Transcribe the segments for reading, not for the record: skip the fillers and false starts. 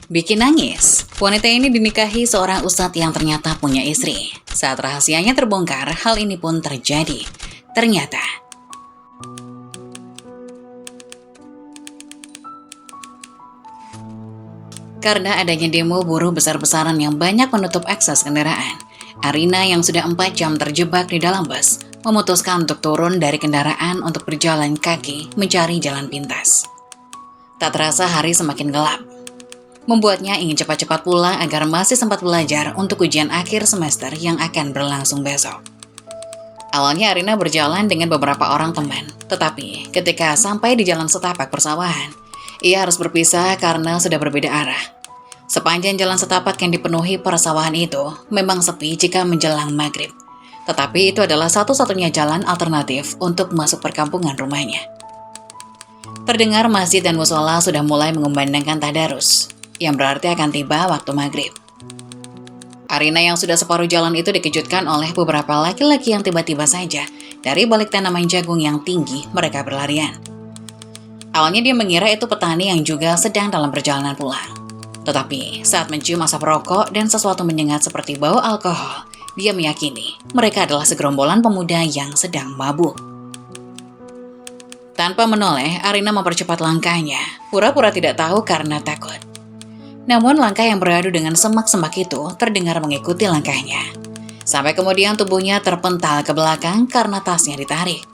Bikin nangis, wanita ini dinikahi seorang ustadz yang ternyata punya istri. Saat rahasianya terbongkar, hal ini pun terjadi. Ternyata, karena adanya demo buruh besar-besaran yang banyak menutup akses kendaraan, Arina yang sudah 4 jam terjebak di dalam bus, memutuskan untuk turun dari kendaraan untuk berjalan kaki mencari jalan pintas. Tak terasa hari semakin gelap. Membuatnya ingin cepat-cepat pulang agar masih sempat belajar untuk ujian akhir semester yang akan berlangsung besok. Awalnya Arina berjalan dengan beberapa orang teman, tetapi ketika sampai di jalan setapak persawahan, ia harus berpisah karena sudah berbeda arah. Sepanjang jalan setapak yang dipenuhi persawahan itu memang sepi jika menjelang maghrib, tetapi itu adalah satu-satunya jalan alternatif untuk masuk perkampungan rumahnya. Terdengar masjid dan musola sudah mulai mengumandangkan tadarus, yang berarti akan tiba waktu maghrib. Arina yang sudah separuh jalan itu dikejutkan oleh beberapa laki-laki yang tiba-tiba saja dari balik tanaman jagung yang tinggi mereka berlarian. Awalnya dia mengira itu petani yang juga sedang dalam perjalanan pulang. Tetapi saat mencium asap rokok dan sesuatu menyengat seperti bau alkohol, dia meyakini mereka adalah segerombolan pemuda yang sedang mabuk. Tanpa menoleh, Arina mempercepat langkahnya, pura-pura tidak tahu karena takut. Namun langkah yang beradu dengan semak-semak itu terdengar mengikuti langkahnya. Sampai kemudian tubuhnya terpental ke belakang karena tasnya ditarik.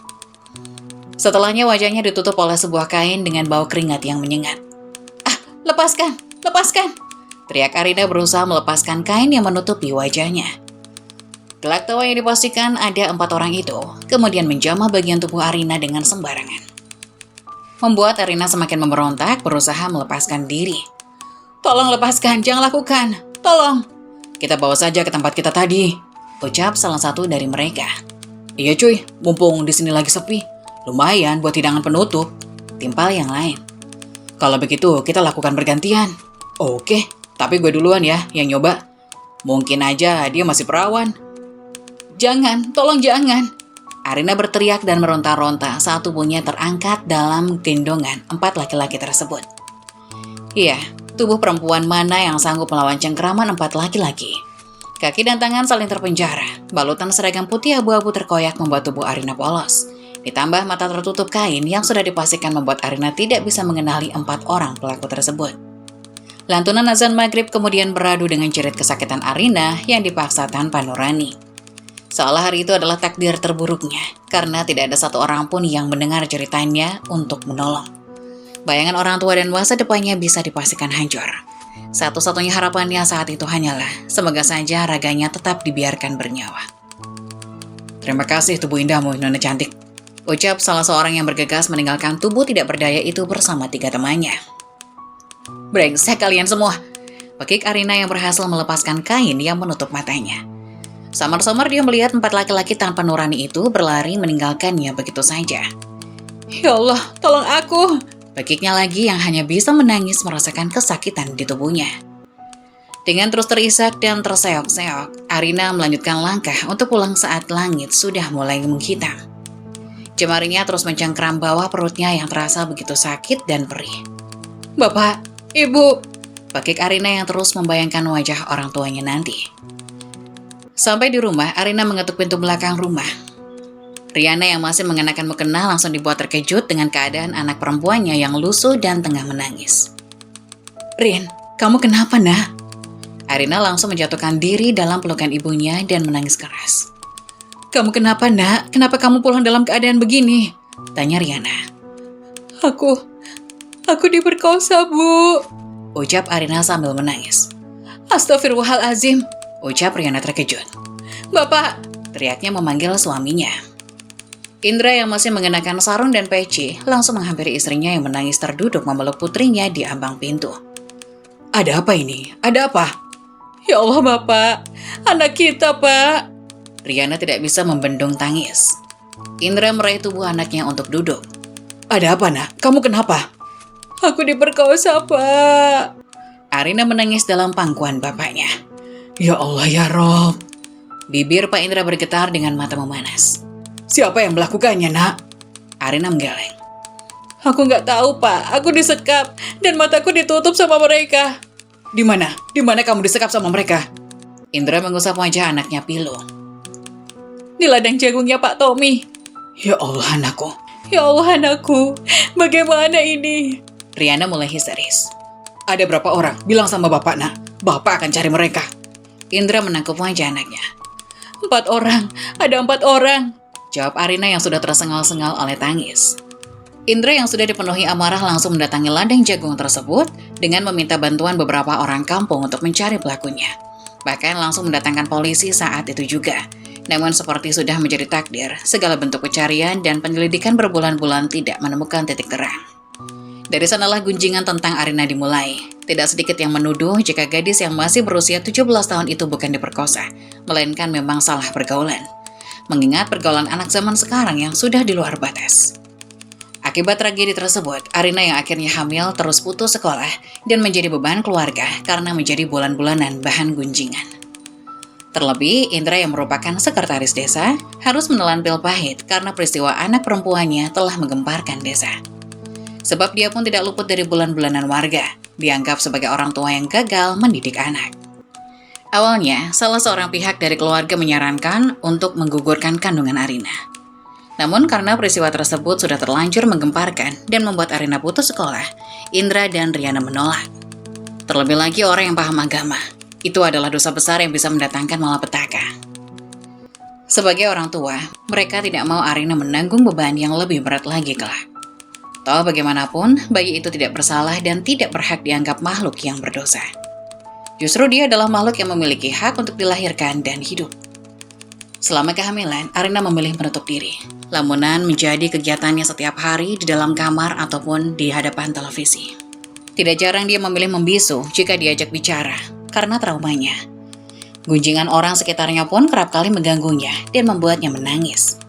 Setelahnya wajahnya ditutup oleh sebuah kain dengan bau keringat yang menyengat. "Ah, lepaskan, lepaskan!" teriak Arina berusaha melepaskan kain yang menutupi wajahnya. Gelak tawa yang dipastikan ada 4 orang itu, kemudian menjamah bagian tubuh Arina dengan sembarangan. Membuat Arina semakin memberontak berusaha melepaskan diri. "Tolong lepaskan, jangan lakukan. Tolong. Kita bawa saja ke tempat kita tadi," ucap salah satu dari mereka. "Iya cuy, mumpung di sini lagi sepi. Lumayan buat hidangan penutup," timpal yang lain. "Kalau begitu kita lakukan bergantian." "Oke, tapi gue duluan ya yang nyoba. Mungkin aja dia masih perawan." "Jangan, tolong jangan." Arina berteriak dan meronta-ronta saat tubuhnya terangkat dalam gendongan 4 laki-laki tersebut. Iya, tubuh perempuan mana yang sanggup melawan cengkeraman 4 laki-laki? Kaki dan tangan saling terpenjara, balutan seragam putih abu-abu terkoyak membuat tubuh Arina polos. Ditambah mata tertutup kain yang sudah dipastikan membuat Arina tidak bisa mengenali 4 orang pelaku tersebut. Lantunan azan maghrib kemudian beradu dengan jerit kesakitan Arina yang dipaksa tanpa nurani. Seolah hari itu adalah takdir terburuknya, karena tidak ada satu orang pun yang mendengar ceritanya untuk menolong. Bayangan orang tua dan masa depannya bisa dipastikan hancur. Satu-satunya harapannya saat itu hanyalah, semoga saja raganya tetap dibiarkan bernyawa. "Terima kasih tubuh indahmu, Nona cantik," ucap salah seorang yang bergegas meninggalkan tubuh tidak berdaya itu bersama 3 temannya. "Brengsek kalian semua," pekik Arina yang berhasil melepaskan kain yang menutup matanya. Samar-samar dia melihat 4 laki-laki tanpa nurani itu berlari meninggalkannya begitu saja. "Ya Allah, tolong aku!" pekiknya lagi yang hanya bisa menangis merasakan kesakitan di tubuhnya. Dengan terus terisak dan terseok-seok, Arina melanjutkan langkah untuk pulang saat langit sudah mulai menghitam. Jemarinya terus mencengkram bawah perutnya yang terasa begitu sakit dan perih. "Bapak, Ibu!" pekik Arina yang terus membayangkan wajah orang tuanya nanti. Sampai di rumah, Arina mengetuk pintu belakang rumah. Riana yang masih mengenakan mukena langsung dibuat terkejut dengan keadaan anak perempuannya yang lusuh dan tengah menangis. "Rin, kamu kenapa, nak?" Arina langsung menjatuhkan diri dalam pelukan ibunya dan menangis keras. "Kamu kenapa, nak? Kenapa kamu pulang dalam keadaan begini?" tanya Riana. Aku diperkosa, Bu," ucap Arina sambil menangis. "Astagfirullahalazim," ucap Riana terkejut. "Bapak!" teriaknya memanggil suaminya. Indra yang masih mengenakan sarung dan peci langsung menghampiri istrinya yang menangis terduduk memeluk putrinya di ambang pintu. "Ada apa ini? Ada apa?" "Ya Allah, Bapak! Anak kita, Pak!" Riana tidak bisa membendung tangis. Indra meraih tubuh anaknya untuk duduk. "Ada apa, nak? Kamu kenapa?" "Aku diperkosa, Pak!" Arina menangis dalam pangkuan bapaknya. "Ya Allah ya Rob." Bibir Pak Indra bergetar dengan mata memanas. "Siapa yang melakukannya, nak?" Arina menggeleng. "Aku nggak tahu, Pak. Aku disekap dan mataku ditutup sama mereka." Di mana? Di mana kamu disekap sama mereka? Indra mengusap wajah anaknya pilu. Di ladang jagungnya Pak Tommy. Ya Allah anakku. Ya Allah anakku. Bagaimana ini? Riana mulai histeris. Ada berapa orang? Bilang sama bapak nak. Bapak akan cari mereka. Indra menangkap wajah anaknya. 4 orang. Ada 4 orang. Jawab Arina yang sudah tersengal-sengal oleh tangis. Indra yang sudah dipenuhi amarah langsung mendatangi ladang jagung tersebut dengan meminta bantuan beberapa orang kampung untuk mencari pelakunya. Bahkan langsung mendatangkan polisi saat itu juga. Namun seperti sudah menjadi takdir, segala bentuk pencarian dan penyelidikan berbulan-bulan tidak menemukan titik terang. Dari sanalah gunjingan tentang Arina dimulai. Tidak sedikit yang menuduh jika gadis yang masih berusia 17 tahun itu bukan diperkosa, melainkan memang salah pergaulan. Mengingat pergaulan anak zaman sekarang yang sudah di luar batas. Akibat tragedi tersebut, Arina yang akhirnya hamil terus putus sekolah dan menjadi beban keluarga karena menjadi bulan-bulanan bahan gunjingan. Terlebih, Indra yang merupakan sekretaris desa harus menelan pil pahit karena peristiwa anak perempuannya telah menggemparkan desa. Sebab dia pun tidak luput dari bulan-bulanan warga, dianggap sebagai orang tua yang gagal mendidik anak. Awalnya, salah seorang pihak dari keluarga menyarankan untuk menggugurkan kandungan Arina. Namun karena peristiwa tersebut sudah terlanjur menggemparkan dan membuat Arina putus sekolah, Indra dan Riana menolak. Terlebih lagi orang yang paham agama, itu adalah dosa besar yang bisa mendatangkan malapetaka. Sebagai orang tua, mereka tidak mau Arina menanggung beban yang lebih berat lagi kelak. Toh bagaimanapun, bayi itu tidak bersalah dan tidak berhak dianggap makhluk yang berdosa. Justru dia adalah makhluk yang memiliki hak untuk dilahirkan dan hidup. Selama kehamilan, Arina memilih menutup diri. Lamunan menjadi kegiatannya setiap hari di dalam kamar ataupun di hadapan televisi. Tidak jarang dia memilih membisu jika diajak bicara, karena traumanya. Gunjingan orang sekitarnya pun kerap kali mengganggunya dan membuatnya menangis.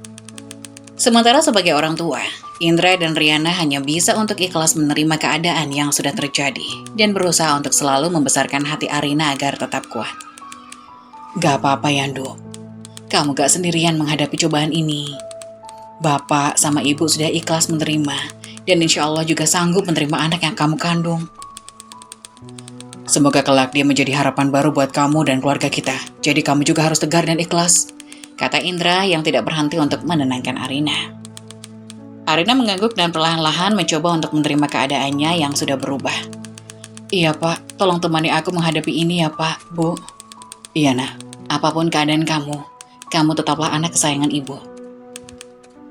Sementara sebagai orang tua, Indra dan Riana hanya bisa untuk ikhlas menerima keadaan yang sudah terjadi dan berusaha untuk selalu membesarkan hati Arina agar tetap kuat. Gak apa-apa Yandu. Kamu gak sendirian menghadapi cobaan ini. Bapak sama ibu sudah ikhlas menerima, dan insya Allah juga sanggup menerima anak yang kamu kandung. Semoga kelak dia menjadi harapan baru buat kamu dan keluarga kita. Jadi kamu juga harus tegar dan ikhlas, kata Indra yang tidak berhenti untuk menenangkan Arina. Arina mengangguk dan perlahan-lahan mencoba untuk menerima keadaannya yang sudah berubah. Iya Pak, tolong temani aku menghadapi ini ya Pak, Bu. Iya nak, apapun keadaan kamu tetaplah anak kesayangan ibu.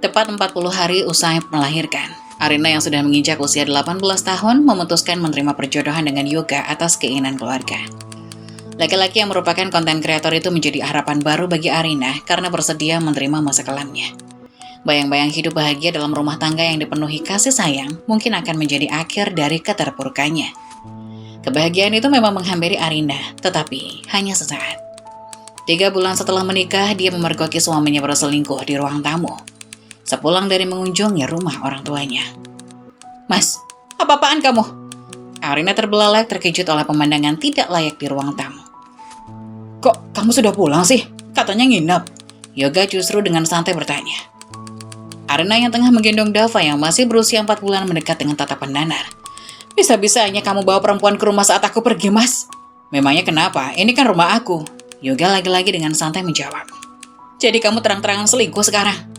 Tepat 40 hari usai melahirkan, Arina yang sudah menginjak usia 18 tahun memutuskan menerima perjodohan dengan Yoga atas keinginan keluarga. Laki-laki yang merupakan konten kreator itu menjadi harapan baru bagi Arina karena bersedia menerima masa kelamnya. Bayang-bayang hidup bahagia dalam rumah tangga yang dipenuhi kasih sayang mungkin akan menjadi akhir dari keterpurukannya. Kebahagiaan itu memang menghampiri Arina, tetapi hanya sesaat. 3 bulan setelah menikah, dia memergoki suaminya berselingkuh di ruang tamu. Sepulang dari mengunjungi rumah orang tuanya. Mas, apa-apaan kamu? Arina terbelalak terkejut oleh pemandangan tidak layak di ruang tamu. Kok kamu sudah pulang sih? Katanya nginep. Yoga justru dengan santai bertanya. Arina yang tengah menggendong Dava yang masih berusia 4 bulan mendekat dengan tatapan danar. Bisa-bisanya kamu bawa perempuan ke rumah saat aku pergi, Mas. Memangnya kenapa? Ini kan rumah aku. Yoga lagi-lagi dengan santai menjawab. Jadi kamu terang-terangan selingkuh sekarang?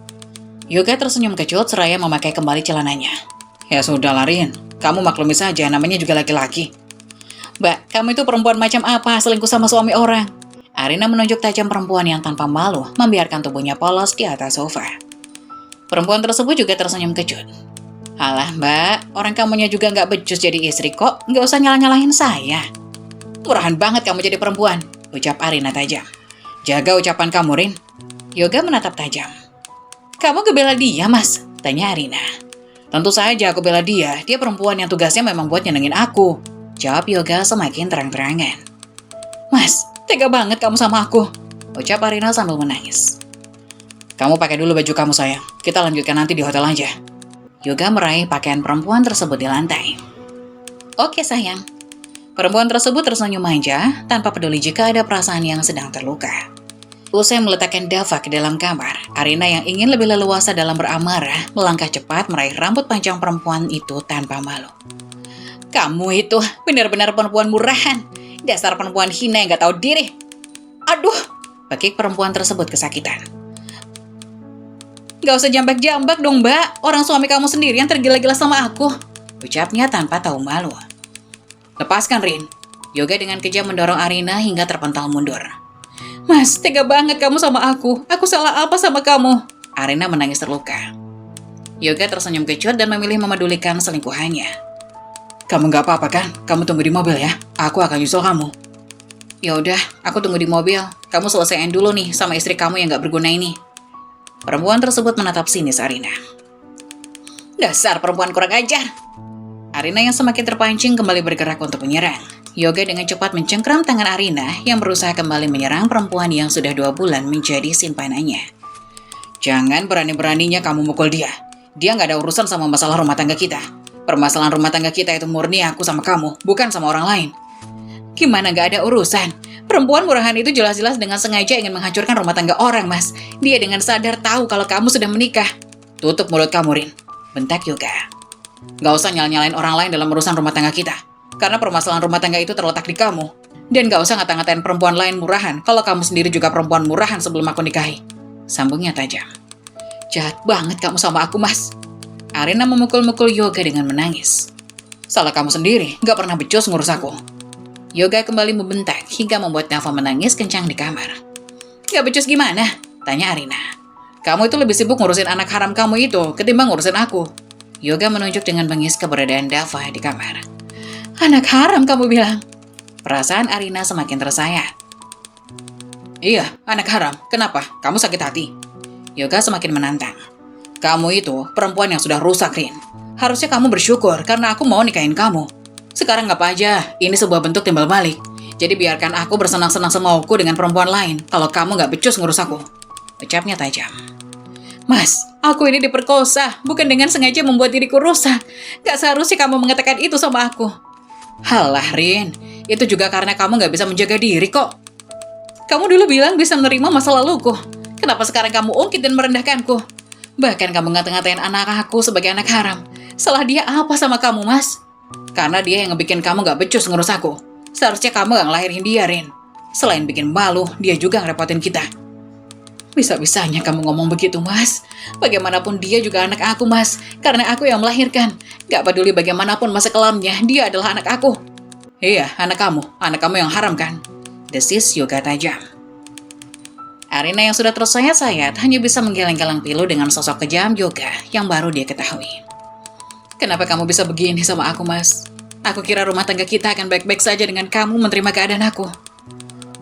Yoga tersenyum kecut seraya memakai kembali celananya. Ya sudah Larin, kamu maklumi saja namanya juga laki-laki. Mbak, kamu itu perempuan macam apa selingkuh sama suami orang? Arina menunjuk tajam perempuan yang tanpa malu membiarkan tubuhnya polos di atas sofa. Perempuan tersebut juga tersenyum kecut. Alah mbak, orang kamunya juga nggak becus jadi istri kok, nggak usah nyalah-nyalahin saya. Murahan banget kamu jadi perempuan, ucap Arina tajam. Jaga ucapan kamu, Rin. Yoga menatap tajam. Kamu ngebela dia, Mas? Tanya Arina. Tentu saja aku bela dia perempuan yang tugasnya memang buat nyenengin aku. Jawab Yoga semakin terang-terangan. Mas, tega banget kamu sama aku, ucap Arina sambil menangis. Kamu pakai dulu baju kamu sayang, kita lanjutkan nanti di hotel aja. Yoga meraih pakaian perempuan tersebut di lantai. Oke sayang. Perempuan tersebut tersenyum manja tanpa peduli jika ada perasaan yang sedang terluka. Usai meletakkan Dava ke dalam kamar, Arina yang ingin lebih leluasa dalam beramarah melangkah cepat meraih rambut panjang perempuan itu tanpa malu. Kamu itu benar-benar perempuan murahan. Dasar perempuan hina yang gak tahu diri. Aduh, bekik perempuan tersebut kesakitan. Gak usah jambak-jambak dong, Mbak. Orang suami kamu sendiri yang tergila-gila sama aku, ucapnya tanpa tahu malu. Lepaskan, Rin. Yoga dengan kejam mendorong Arina hingga terpental mundur. Mas, tega banget kamu sama aku. Aku salah apa sama kamu? Arina menangis terluka. Yoga tersenyum kecut dan memilih memedulikan selingkuhannya. Kamu gak apa-apa kan? Kamu tunggu di mobil ya. Aku akan nyusul kamu. Ya udah, aku tunggu di mobil. Kamu selesaiin dulu nih sama istri kamu yang gak berguna ini. Perempuan tersebut menatap sinis Arina. Dasar perempuan kurang ajar. Arina yang semakin terpancing kembali bergerak untuk menyerang. Yoga dengan cepat mencengkram tangan Arina yang berusaha kembali menyerang perempuan yang sudah 2 bulan menjadi simpanannya. Jangan berani-beraninya kamu mukul dia. Dia nggak ada urusan sama masalah rumah tangga kita. Permasalahan rumah tangga kita itu murni aku sama kamu, bukan sama orang lain. Gimana nggak ada urusan? Perempuan murahan itu jelas-jelas dengan sengaja ingin menghancurkan rumah tangga orang, Mas. Dia dengan sadar tahu kalau kamu sudah menikah. Tutup mulut kamu, Rin. Bentak Yoga. Gak usah nyala-nyalain orang lain dalam urusan rumah tangga kita. Karena permasalahan rumah tangga itu terletak di kamu. Dan gak usah ngata-ngatain perempuan lain murahan kalau kamu sendiri juga perempuan murahan sebelum aku nikahi. Sambungnya tajam. Jahat banget kamu sama aku, Mas. Arina memukul-mukul Yoga dengan menangis. Salah kamu sendiri, gak pernah becus ngurus aku. Yoga kembali membentak hingga membuat Dava menangis kencang di kamar. Gak becus gimana? Tanya Arina. Kamu itu lebih sibuk ngurusin anak haram kamu itu ketimbang ngurusin aku. Yoga menunjuk dengan bengis keberadaan Dava di kamar. Anak haram kamu bilang? Perasaan Arina semakin tersayat. Iya, anak haram. Kenapa? Kamu sakit hati? Yoga semakin menantang. Kamu itu perempuan yang sudah rusak, Rin. Harusnya kamu bersyukur karena aku mau nikahin kamu. Sekarang apa aja, ini sebuah bentuk timbal balik. Jadi biarkan aku bersenang-senang semauku dengan perempuan lain kalau kamu gak becus ngurus aku. Ucapnya tajam. Mas, aku ini diperkosa, bukan dengan sengaja membuat diriku rusak. Gak seharusnya kamu mengatakan itu sama aku. Halah, Rin. Itu juga karena kamu gak bisa menjaga diri kok. Kamu dulu bilang bisa menerima masa laluku. Kenapa sekarang kamu ungkit dan merendahkanku? Bahkan kamu ngata-ngatain anak aku sebagai anak haram. Salah dia apa sama kamu, Mas? Karena dia yang ngebikin kamu gak becus ngurus aku. Seharusnya kamu gak ngelahirin dia, Rin. Selain bikin malu, dia juga ngerepotin kita. Bisa-bisanya kamu ngomong begitu, Mas. Bagaimanapun dia juga anak aku, Mas. Karena aku yang melahirkan. Gak peduli bagaimanapun masa kelamnya, dia adalah anak aku. Iya, anak kamu yang haram kan? Desis Yoga tajam. Arina yang sudah tersayat-sayat hanya bisa menggeleng-geleng pilu dengan sosok kejam Yoga yang baru dia ketahui. Kenapa kamu bisa begini sama aku, Mas? Aku kira rumah tangga kita akan baik-baik saja dengan kamu menerima keadaan aku.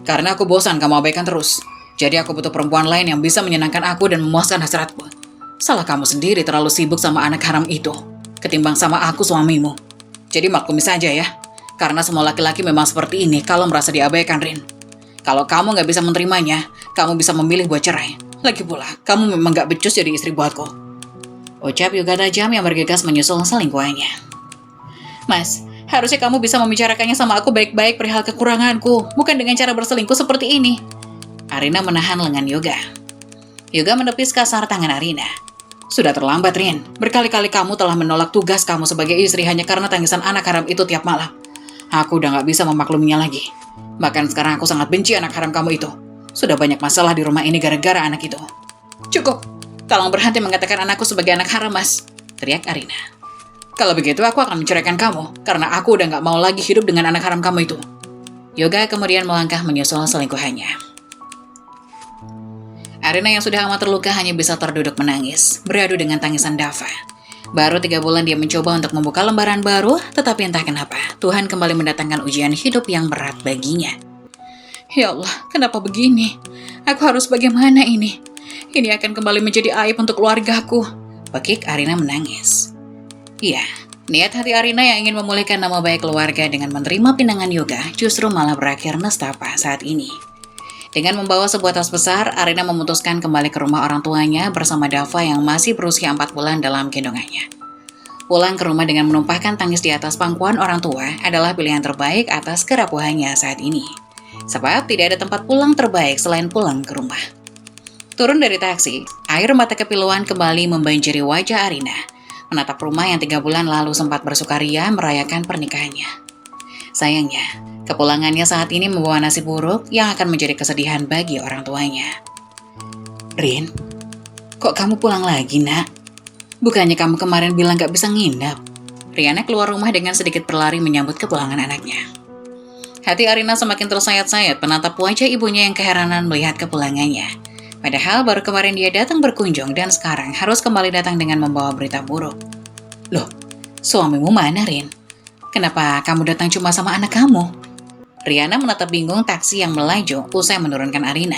Karena aku bosan kamu abaikan terus. Jadi aku butuh perempuan lain yang bisa menyenangkan aku dan memuaskan hasratku. Salah kamu sendiri terlalu sibuk sama anak haram itu, ketimbang sama aku suamimu. Jadi maklumi saja ya. Karena semua laki-laki memang seperti ini kalau merasa diabaikan, Rin. Kalau kamu gak bisa menerimanya, kamu bisa memilih buat cerai. Lagi pula, kamu memang gak becus jadi istri buatku. Ucap Yoga tajam yang bergegas menyusul selingkuhannya. Mas, harusnya kamu bisa membicarakannya sama aku baik-baik perihal kekuranganku, bukan dengan cara berselingkuh seperti ini. Arina menahan lengan Yoga. Yoga menepis kasar tangan Arina. Sudah terlambat, Rin. Berkali-kali kamu telah menolak tugas kamu sebagai istri hanya karena tangisan anak haram itu tiap malam. Aku udah gak bisa memakluminya lagi. Bahkan sekarang aku sangat benci anak haram kamu itu. Sudah banyak masalah di rumah ini gara-gara anak itu. Cukup. Tolong berhenti mengatakan anakku sebagai anak haram, Mas. Teriak Arina. Kalau begitu aku akan menceraikan kamu. Karena aku udah gak mau lagi hidup dengan anak haram kamu itu. Yoga kemudian melangkah menyusul selingkuhannya. Arina yang sudah amat terluka hanya bisa terduduk menangis, beradu dengan tangisan Dava. Baru 3 bulan dia mencoba untuk membuka lembaran baru, tetapi entah kenapa, Tuhan kembali mendatangkan ujian hidup yang berat baginya. Ya Allah, kenapa begini? Aku harus bagaimana ini? Ini akan kembali menjadi aib untuk keluargaku. Bekik Arina menangis. Iya, niat hati Arina yang ingin memulihkan nama baik keluarga dengan menerima pinangan Yoga justru malah berakhir nestapa saat ini. Dengan membawa sebuah tas besar, Arina memutuskan kembali ke rumah orang tuanya bersama Dava yang masih berusia 4 bulan dalam gendongannya. Pulang ke rumah dengan menumpahkan tangis di atas pangkuan orang tua adalah pilihan terbaik atas kerapuhannya saat ini. Sebab tidak ada tempat pulang terbaik selain pulang ke rumah. Turun dari taksi, air mata kepiluan kembali membanjiri wajah Arina, menatap rumah yang 3 bulan lalu sempat bersukaria merayakan pernikahannya. Sayangnya, kepulangannya saat ini membawa nasib buruk yang akan menjadi kesedihan bagi orang tuanya. Rin, kok kamu pulang lagi, nak? Bukannya kamu kemarin bilang gak bisa nginap? Riana keluar rumah dengan sedikit berlari menyambut kepulangan anaknya. Hati Arina semakin tersayat-sayat menatap wajah ibunya yang keheranan melihat kepulangannya. Padahal baru kemarin dia datang berkunjung dan sekarang harus kembali datang dengan membawa berita buruk. Loh, suamimu mana, Rin? Kenapa kamu datang cuma sama anak kamu? Riana menatap bingung taksi yang melaju usai menurunkan Arina.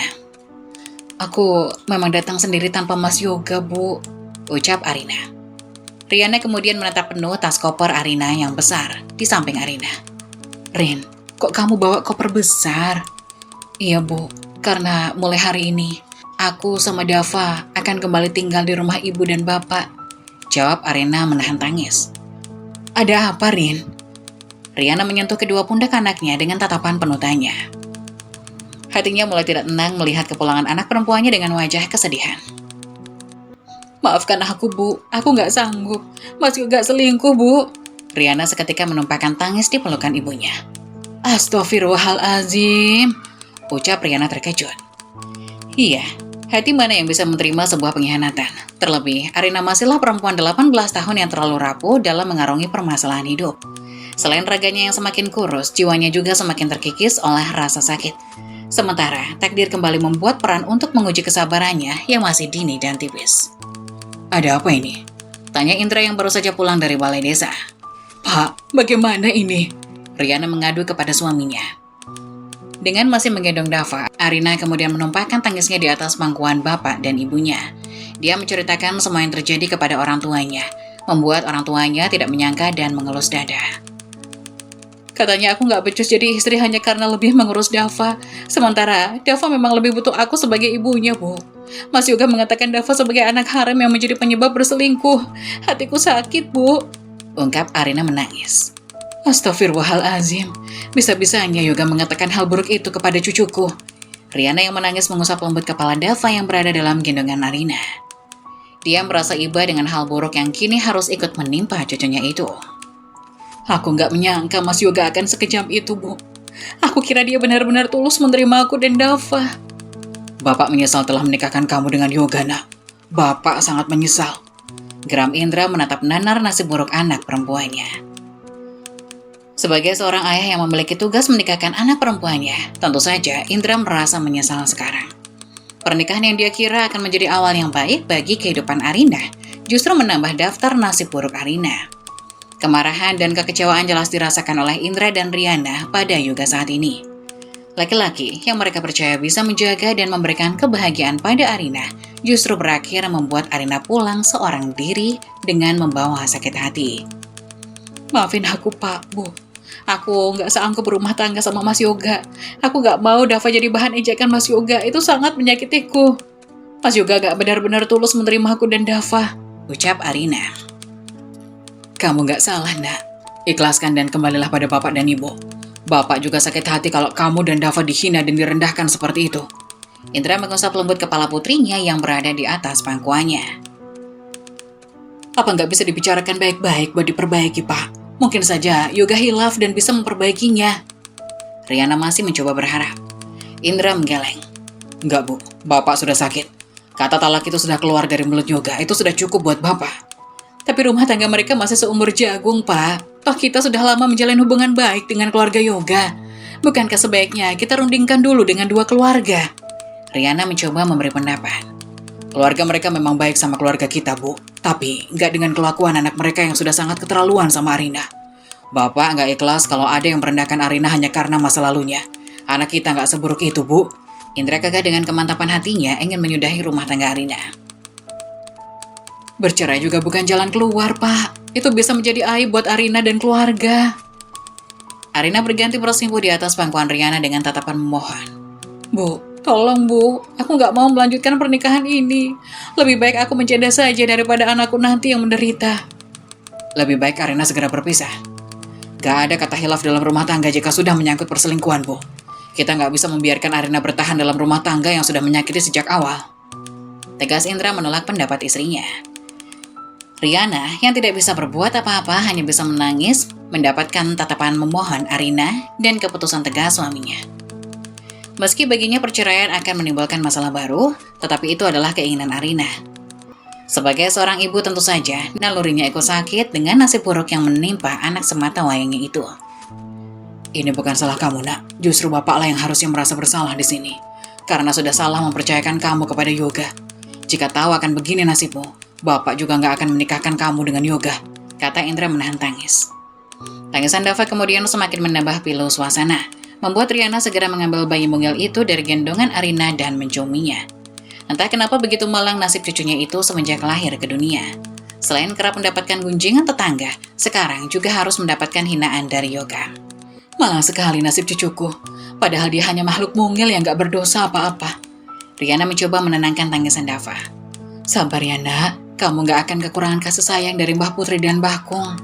Aku memang datang sendiri tanpa Mas Yoga, Bu, ucap Arina. Riana kemudian menatap penuh tas koper Arina yang besar di samping Arina. Rin, kok kamu bawa koper besar? Iya, Bu, karena mulai hari ini aku sama Dava akan kembali tinggal di rumah ibu dan bapak, jawab Arina menahan tangis. Ada apa, Rin? Riana menyentuh kedua pundak anaknya dengan tatapan penuh tanya. Hatinya mulai tidak tenang melihat kepulangan anak perempuannya dengan wajah kesedihan. Maafkan aku, Bu. Aku nggak sanggup. Mas Yoga selingkuh, Bu. Riana seketika menumpahkan tangis di pelukan ibunya. Astaghfirullahaladzim, ucap Riana terkejut. Iya, hati mana yang bisa menerima sebuah pengkhianatan? Terlebih, Arina masihlah perempuan 18 tahun yang terlalu rapuh dalam mengarungi permasalahan hidup. Selain raganya yang semakin kurus, jiwanya juga semakin terkikis oleh rasa sakit. Sementara, takdir kembali membuat peran untuk menguji kesabarannya yang masih dini dan tipis. Ada apa ini? Tanya Indra yang baru saja pulang dari balai desa. Pak, bagaimana ini? Riana mengadu kepada suaminya. Dengan masih menggendong Dava, Arina kemudian menumpahkan tangisnya di atas pangkuan bapak dan ibunya. Dia menceritakan semua yang terjadi kepada orang tuanya, membuat orang tuanya tidak menyangka dan mengelus dada. Katanya aku gak becus jadi istri hanya karena lebih mengurus Dava. Sementara Dava memang lebih butuh aku sebagai ibunya, Bu. Mas Yoga mengatakan Dava sebagai anak haram yang menjadi penyebab berselingkuh. Hatiku sakit, Bu, ungkap Arina menangis. Astaghfirullahaladzim, bisa-bisanya Yoga mengatakan hal buruk itu kepada cucuku. Riana yang menangis mengusap lembut kepala Dava yang berada dalam gendongan Arina. Dia merasa iba dengan hal buruk yang kini harus ikut menimpa cucunya itu. Aku nggak menyangka Mas Yoga akan sekejam itu, Bu. Aku kira dia benar-benar tulus menerima aku dan Dava. Bapak menyesal telah menikahkan kamu dengan Yoga, nak. Bapak sangat menyesal. Geram Indra menatap nanar nasib buruk anak perempuannya. Sebagai seorang ayah yang memiliki tugas menikahkan anak perempuannya, tentu saja Indra merasa menyesal sekarang. Pernikahan yang dia kira akan menjadi awal yang baik bagi kehidupan Arina, justru menambah daftar nasib buruk Arina. Kemarahan dan kekecewaan jelas dirasakan oleh Indra dan Riana pada Yoga saat ini. Laki-laki yang mereka percaya bisa menjaga dan memberikan kebahagiaan pada Arina justru berakhir membuat Arina pulang seorang diri dengan membawa sakit hati. Maafin aku, Pak, Bu. Aku nggak sanggup berumah tangga sama Mas Yoga. Aku nggak mau Dava jadi bahan ejekan Mas Yoga. Itu sangat menyakitiku. Mas Yoga nggak benar-benar tulus menerima aku dan Dava, ucap Arina. Kamu nggak salah, nak. Ikhlaskan dan kembalilah pada bapak dan ibu. Bapak juga sakit hati kalau kamu dan Dava dihina dan direndahkan seperti itu. Indra mengusap lembut kepala putrinya yang berada di atas pangkuannya. Apa nggak bisa dibicarakan baik-baik buat diperbaiki, Pak? Mungkin saja Yoga hilaf dan bisa memperbaikinya. Riana masih mencoba berharap. Indra menggeleng. Enggak, Bu. Bapak sudah sakit. Kata talak itu sudah keluar dari mulut Yoga. Itu sudah cukup buat Bapak. Tapi rumah tangga mereka masih seumur jagung, Pak. Toh kita sudah lama menjalin hubungan baik dengan keluarga Yoga. Bukankah sebaiknya kita rundingkan dulu dengan dua keluarga? Riana mencoba memberi pendapat. Keluarga mereka memang baik sama keluarga kita, Bu. Tapi nggak dengan kelakuan anak mereka yang sudah sangat keterlaluan sama Arina. Bapak nggak ikhlas kalau ada yang merendahkan Arina hanya karena masa lalunya. Anak kita nggak seburuk itu, Bu. Indra gagah dengan kemantapan hatinya ingin menyudahi rumah tangga Arina. Bercerai juga bukan jalan keluar, Pak. Itu bisa menjadi aib buat Arina dan keluarga. Arina berganti bersimpuh di atas pangkuan Riana dengan tatapan memohon. Bu, tolong, Bu. Aku nggak mau melanjutkan pernikahan ini. Lebih baik aku menjanda saja daripada anakku nanti yang menderita. Lebih baik Arina segera berpisah. Gak ada kata hilaf dalam rumah tangga jika sudah menyangkut perselingkuhan, Bu. Kita nggak bisa membiarkan Arina bertahan dalam rumah tangga yang sudah menyakiti sejak awal. Tegas Indra menolak pendapat istrinya. Riana yang tidak bisa berbuat apa-apa hanya bisa menangis mendapatkan tatapan memohon Arina dan keputusan tegas suaminya. Meski baginya perceraian akan menimbulkan masalah baru, tetapi itu adalah keinginan Arina. Sebagai seorang ibu tentu saja, nalurinya ikut sakit dengan nasib buruk yang menimpa anak semata wayangnya itu. Ini bukan salah kamu, nak. Justru bapaklah yang harusnya merasa bersalah di sini. Karena sudah salah mempercayakan kamu kepada Yoga. Jika tahu akan begini nasibmu, bapak juga nggak akan menikahkan kamu dengan Yoga, kata Indra menahan tangis. Tangisan Dava kemudian semakin menambah pilu suasana, membuat Riana segera mengambil bayi mungil itu dari gendongan Arina dan menciuminya. Entah kenapa begitu malang nasib cucunya itu semenjak lahir ke dunia. Selain kerap mendapatkan gunjingan tetangga, sekarang juga harus mendapatkan hinaan dari Yoga. Malang sekali nasib cucuku, padahal dia hanya makhluk mungil yang gak berdosa apa-apa. Riana mencoba menenangkan tangisan Dava. Sabar ya nak, kamu gak akan kekurangan kasih sayang dari Mbah Putri dan Mbah Kung.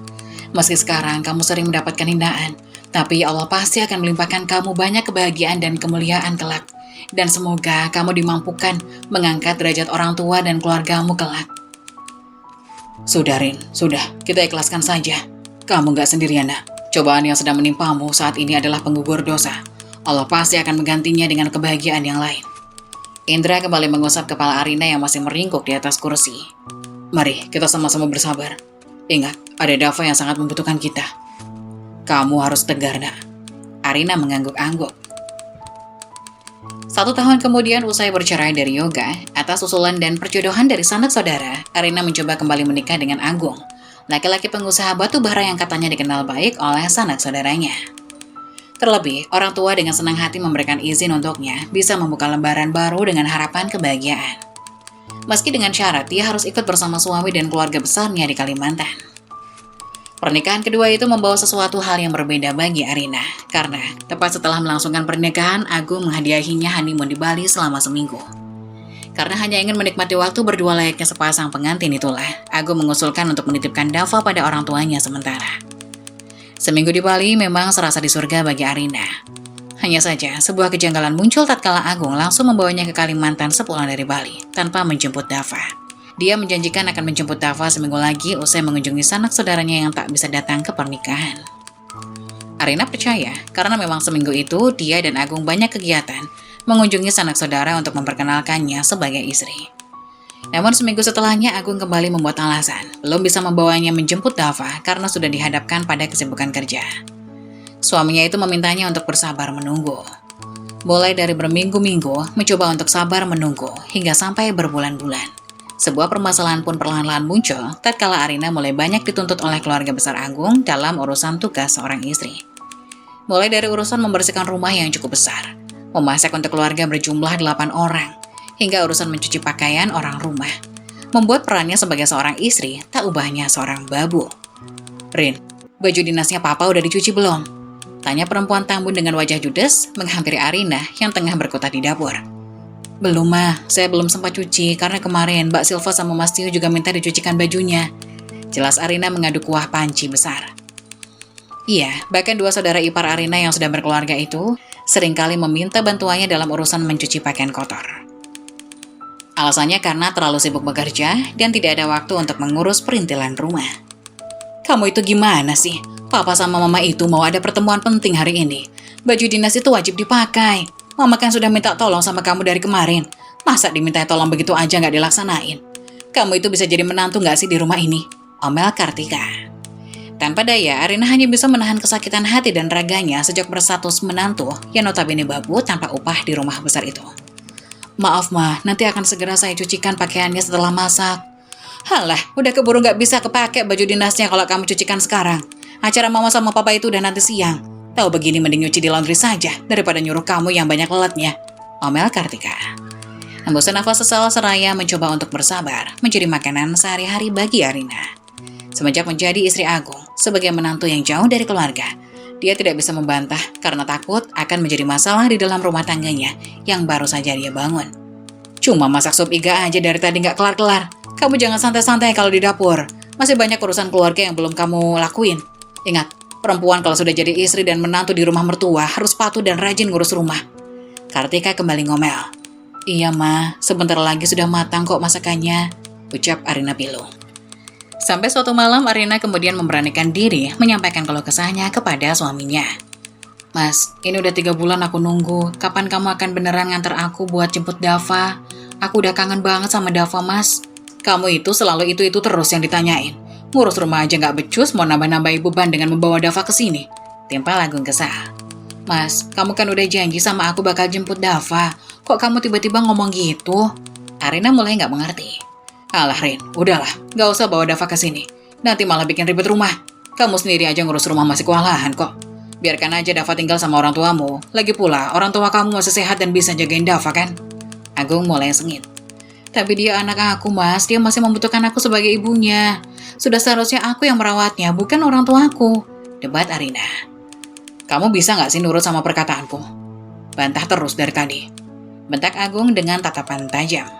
Meski sekarang kamu sering mendapatkan hinaan, tapi Allah pasti akan melimpahkan kamu banyak kebahagiaan dan kemuliaan kelak. Dan semoga kamu dimampukan mengangkat derajat orang tua dan keluargamu kelak. Sudah Rin, sudah, kita ikhlaskan saja. Kamu gak sendirian nak. Cobaan yang sedang menimpamu saat ini adalah penggugur dosa. Allah pasti akan menggantinya dengan kebahagiaan yang lain. Indra kembali mengusap kepala Arina yang masih meringkuk di atas kursi. Mari, kita sama-sama bersabar. Ingat, ada Dava yang sangat membutuhkan kita. Kamu harus tegar, nak. Arina mengangguk-angguk. 1 tahun kemudian usai bercerai dari Yoga, atas usulan dan perjodohan dari sanak saudara, Arina mencoba kembali menikah dengan Agung, laki-laki pengusaha batu bara yang katanya dikenal baik oleh sanak saudaranya. Terlebih, orang tua dengan senang hati memberikan izin untuknya bisa membuka lembaran baru dengan harapan kebahagiaan. Meski dengan syarat dia harus ikut bersama suami dan keluarga besarnya di Kalimantan. Pernikahan kedua itu membawa sesuatu hal yang berbeda bagi Arina, karena tepat setelah melangsungkan pernikahan, Agung menghadiahinya honeymoon di Bali selama seminggu. Karena hanya ingin menikmati waktu berdua layaknya sepasang pengantin itulah, Agung mengusulkan untuk menitipkan Dava pada orang tuanya sementara. Seminggu di Bali memang serasa di surga bagi Arina. Hanya saja, sebuah kejanggalan muncul tatkala Agung langsung membawanya ke Kalimantan sepulang dari Bali, tanpa menjemput Dava. Dia menjanjikan akan menjemput Dava seminggu lagi usai mengunjungi sanak saudaranya yang tak bisa datang ke pernikahan. Arina percaya, karena memang seminggu itu dia dan Agung banyak kegiatan, mengunjungi sanak saudara untuk memperkenalkannya sebagai istri. Namun seminggu setelahnya Agung kembali membuat alasan, belum bisa membawanya menjemput Dava karena sudah dihadapkan pada kesibukan kerja. Suaminya itu memintanya untuk bersabar menunggu. Mulai dari berminggu-minggu, mencoba untuk sabar menunggu, hingga sampai berbulan-bulan. Sebuah permasalahan pun perlahan-lahan muncul, tatkala Arina mulai banyak dituntut oleh keluarga besar Agung dalam urusan tugas seorang istri. Mulai dari urusan membersihkan rumah yang cukup besar, memasak untuk keluarga berjumlah 8 orang, hingga urusan mencuci pakaian orang rumah, membuat perannya sebagai seorang istri tak ubahnya seorang babu. Rin, baju dinasnya papa udah dicuci belum? Tanya perempuan tambun dengan wajah judes menghampiri Arina yang tengah berkutat di dapur. Belum mah, saya belum sempat cuci karena kemarin Mbak Silva sama Mas Tio juga minta dicucikan bajunya. Jelas Arina mengaduk kuah panci besar. Iya, bahkan 2 saudara ipar Arina yang sudah berkeluarga itu seringkali meminta bantuannya dalam urusan mencuci pakaian kotor. Alasannya karena terlalu sibuk bekerja dan tidak ada waktu untuk mengurus perintilan rumah. Kamu itu gimana sih? Papa sama mama itu mau ada pertemuan penting hari ini. Baju dinas itu wajib dipakai. Mama kan sudah minta tolong sama kamu dari kemarin. Masa diminta tolong begitu aja nggak dilaksanain? Kamu itu bisa jadi menantu nggak sih di rumah ini? Omel Kartika. Tanpa daya, Arina hanya bisa menahan kesakitan hati dan raganya sejak berstatus menantu yang notabene babu tanpa upah di rumah besar itu. Maaf Ma, nanti akan segera saya cucikan pakaiannya setelah masak. Halah, udah keburu nggak bisa kepake baju dinasnya kalau kamu cucikan sekarang. Acara mama sama papa itu udah nanti siang. Tahu begini mending nyuci di laundry saja daripada nyuruh kamu yang banyak lelatnya. Omel Kartika. Hembusan nafas sesal seraya mencoba untuk bersabar menjadi makanan sehari-hari bagi Arina. Semenjak menjadi istri Agung sebagai menantu yang jauh dari keluarga, dia tidak bisa membantah karena takut akan menjadi masalah di dalam rumah tangganya yang baru saja dia bangun. Cuma masak sup iga aja dari tadi nggak kelar-kelar. Kamu jangan santai-santai kalau di dapur. Masih banyak urusan keluarga yang belum kamu lakuin. Ingat, perempuan kalau sudah jadi istri dan menantu di rumah mertua harus patuh dan rajin ngurus rumah. Kartika kembali ngomel. Iya Ma, sebentar lagi sudah matang kok masakannya, ucap Arina pilu. Sampai suatu malam Arina kemudian memberanikan diri menyampaikan keluh kesahnya kepada suaminya. Mas, ini udah 3 bulan aku nunggu. Kapan kamu akan beneran nganter aku buat jemput Dava? Aku udah kangen banget sama Dava, Mas. Kamu itu selalu itu terus yang ditanyain. Ngurus rumah aja nggak becus, mau nambah-nambahin beban dengan membawa Dava ke sini. Timpal Agung kesal. Mas, kamu kan udah janji sama aku bakal jemput Dava. Kok kamu tiba-tiba ngomong gitu? Arina mulai nggak mengerti. Alah Rin, udahlah, nggak usah bawa Dava ke sini. Nanti malah bikin ribet rumah. Kamu sendiri aja ngurus rumah masih kewalahan kok. Biarkan aja Dava tinggal sama orang tuamu. Lagi pula, orang tua kamu masih sehat dan bisa jagain Dava kan? Agung mulai sengit. Tapi dia anak aku, Mas. Dia masih membutuhkan aku sebagai ibunya. Sudah seharusnya aku yang merawatnya, bukan orang tuaku. Debat Arina. Kamu bisa nggak sih nurut sama perkataanku? Bantah terus dari tadi. Bentak Agung dengan tatapan tajam.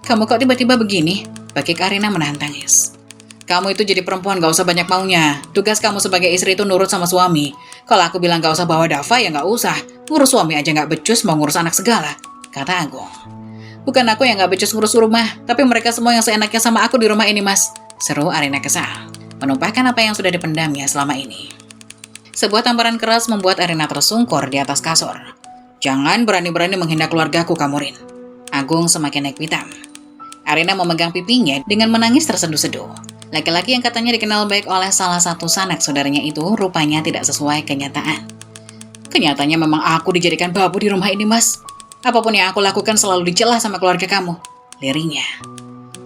Kamu kok tiba-tiba begini? Bakik Arina menahan tangis. Kamu itu jadi perempuan gak usah banyak maunya. Tugas kamu sebagai istri itu nurut sama suami. Kalau aku bilang gak usah bawa Dava ya gak usah. Ngurus suami aja gak becus mau ngurus anak segala. Kata Agung. Bukan aku yang gak becus ngurus rumah. Tapi mereka semua yang seenaknya sama aku di rumah ini, Mas. Seru Arina kesal. Menumpahkan apa yang sudah dipendamnya selama ini. Sebuah tamparan keras membuat Arina tersungkur di atas kasur. Jangan berani-berani menghina keluargaku kamu, Rin. Agung semakin naik pitam. Arina memegang pipinya dengan menangis terseduh-seduh. Laki-laki yang katanya dikenal baik oleh salah satu sanak saudaranya itu rupanya tidak sesuai kenyataan. Kenyataannya memang aku dijadikan babu di rumah ini, Mas. Apapun yang aku lakukan selalu dicela sama keluarga kamu. Lirihnya.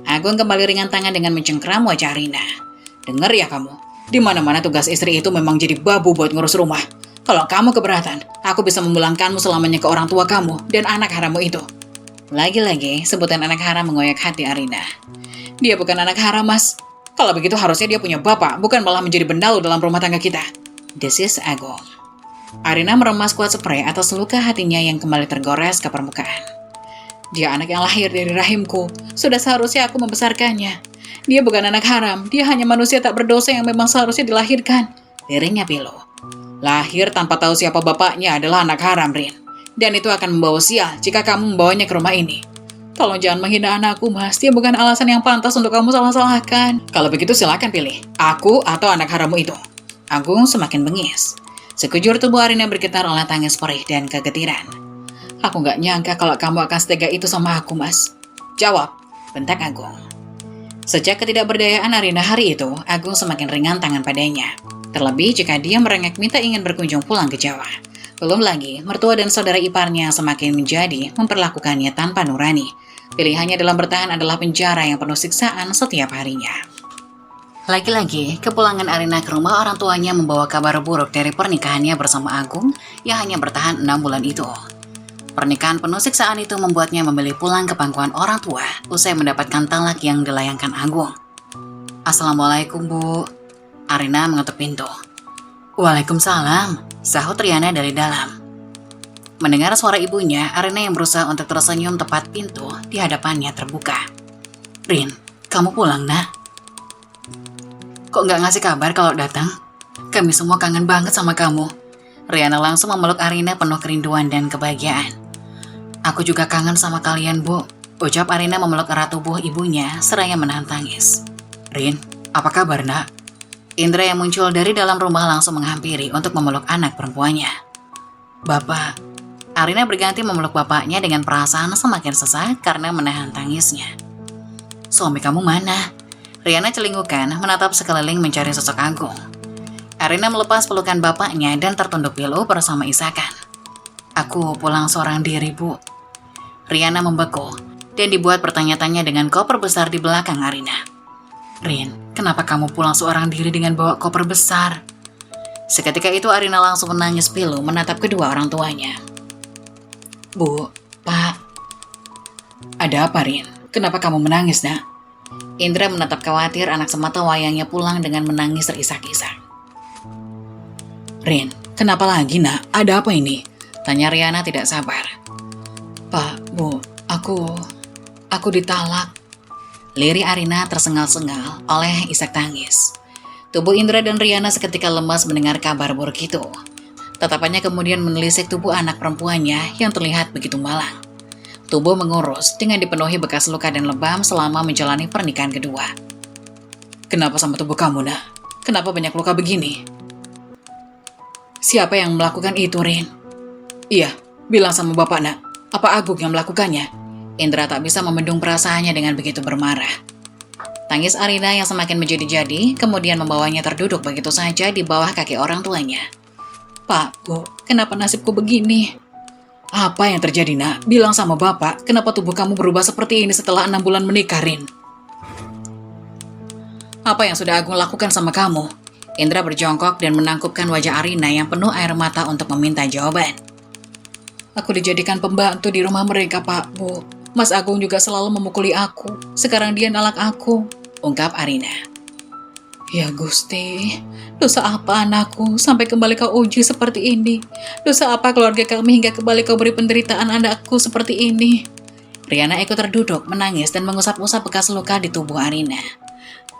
Agung kembali ringan tangan dengan mencengkram wajah Arina. Dengar ya kamu, di mana-mana tugas istri itu memang jadi babu buat ngurus rumah. Kalau kamu keberatan, aku bisa memulangkanmu selamanya ke orang tua kamu dan anak harammu itu. Lagi-lagi, sebutan anak haram mengoyak hati Arina. Dia bukan anak haram, Mas. Kalau begitu harusnya dia punya bapak, bukan malah menjadi benalu dalam rumah tangga kita. Desis Agung. Arina meremas kuat spray atas luka hatinya yang kembali tergores ke permukaan. Dia anak yang lahir dari rahimku. Sudah seharusnya aku membesarkannya. Dia bukan anak haram. Dia hanya manusia tak berdosa yang memang seharusnya dilahirkan. Lirihnya Pilo. Lahir tanpa tahu siapa bapaknya adalah anak haram, Rin. Dan itu akan membawa sial jika kamu membawanya ke rumah ini. Tolong jangan menghina anakku, Mas. Dia bukan alasan yang pantas untuk kamu salah-salahkan. Kalau begitu silakan pilih, aku atau anak harammu itu. Agung semakin bengis. Sekujur tubuh Arina bergetar oleh tangis perih dan kegetiran. Aku gak nyangka kalau kamu akan setega itu sama aku, Mas. Jawab, bentak Agung. Sejak ketidakberdayaan Arina hari itu, Agung semakin ringan tangan padanya. Terlebih jika dia merengek minta ingin berkunjung pulang ke Jawa. Belum lagi, mertua dan saudara iparnya semakin menjadi memperlakukannya tanpa nurani. Pilihannya dalam bertahan adalah penjara yang penuh siksaan setiap harinya. Lagi-lagi, kepulangan Arina ke rumah orang tuanya membawa kabar buruk dari pernikahannya bersama Agung yang hanya bertahan 6 bulan itu. Pernikahan penuh siksaan itu membuatnya memilih pulang ke pangkuan orang tua usai mendapatkan talak yang dilayangkan Agung. Assalamualaikum, Bu. Arina mengetuk pintu. Waalaikumsalam, sahut Riana dari dalam. Mendengar suara ibunya, Arina yang berusaha untuk tersenyum tepat pintu di hadapannya terbuka. Rin, kamu pulang, nak? Kok nggak ngasih kabar kalau datang? Kami semua kangen banget sama kamu. Riana langsung memeluk Arina penuh kerinduan dan kebahagiaan. Aku juga kangen sama kalian, Bu. Ucap Arina memeluk erat tubuh ibunya seraya menahan tangis. Rin, apa kabar, nak? Indra yang muncul dari dalam rumah langsung menghampiri untuk memeluk anak perempuannya. Bapak. Arina berganti memeluk bapaknya dengan perasaan semakin sesak karena menahan tangisnya. Suami kamu mana? Riana celingukan menatap sekeliling mencari sosok Agung. Arina melepas pelukan bapaknya dan tertunduk pilu bersama isakan. Aku pulang seorang diri, Bu. Riana membeku dan dibuat pertanya-tanya dengan koper besar di belakang Arina. Rin, kenapa kamu pulang seorang diri dengan bawa koper besar? Seketika itu Arina langsung menangis pilu menatap kedua orang tuanya. Bu, Pak. Ada apa, Rin? Kenapa kamu menangis, nak? Indra menatap khawatir anak semata wayangnya pulang dengan menangis terisak-isak. Rin, kenapa lagi, nak? Ada apa ini? Tanya Riana tidak sabar. Pak, Bu, aku ditalak. Lirih Arina tersengal-sengal oleh isak tangis. Tubuh Indra dan Riana seketika lemas mendengar kabar buruk itu. Tatapannya kemudian menelisik tubuh anak perempuannya yang terlihat begitu malang. Tubuh mengurus dengan dipenuhi bekas luka dan lebam selama menjalani pernikahan kedua. Kenapa sama tubuh kamu, nak? Kenapa banyak luka begini? Siapa yang melakukan itu, Rin? Iya, bilang sama bapak, nak. Apa Agung yang melakukannya? Indra tak bisa membendung perasaannya dengan begitu bermarah. Tangis Arina yang semakin menjadi-jadi, kemudian membawanya terduduk begitu saja di bawah kaki orang tuanya. Pak, Bu, kenapa nasibku begini? Apa yang terjadi, nak? Bilang sama bapak, kenapa tubuh kamu berubah seperti ini setelah 6 bulan menikah, Rin? Apa yang sudah Agung lakukan sama kamu? Indra berjongkok dan menangkupkan wajah Arina yang penuh air mata untuk meminta jawaban. Aku dijadikan pembantu di rumah mereka, Pak, Bu. Mas Agung juga selalu memukuli aku. Sekarang dia nalak aku, ungkap Arina. Ya Gusti, dosa apa anakku sampai kembali kau uji seperti ini? Dosa apa keluarga kami hingga kembali kau beri penderitaan anakku seperti ini? Riana ikut terduduk, menangis dan mengusap-usap bekas luka di tubuh Arina.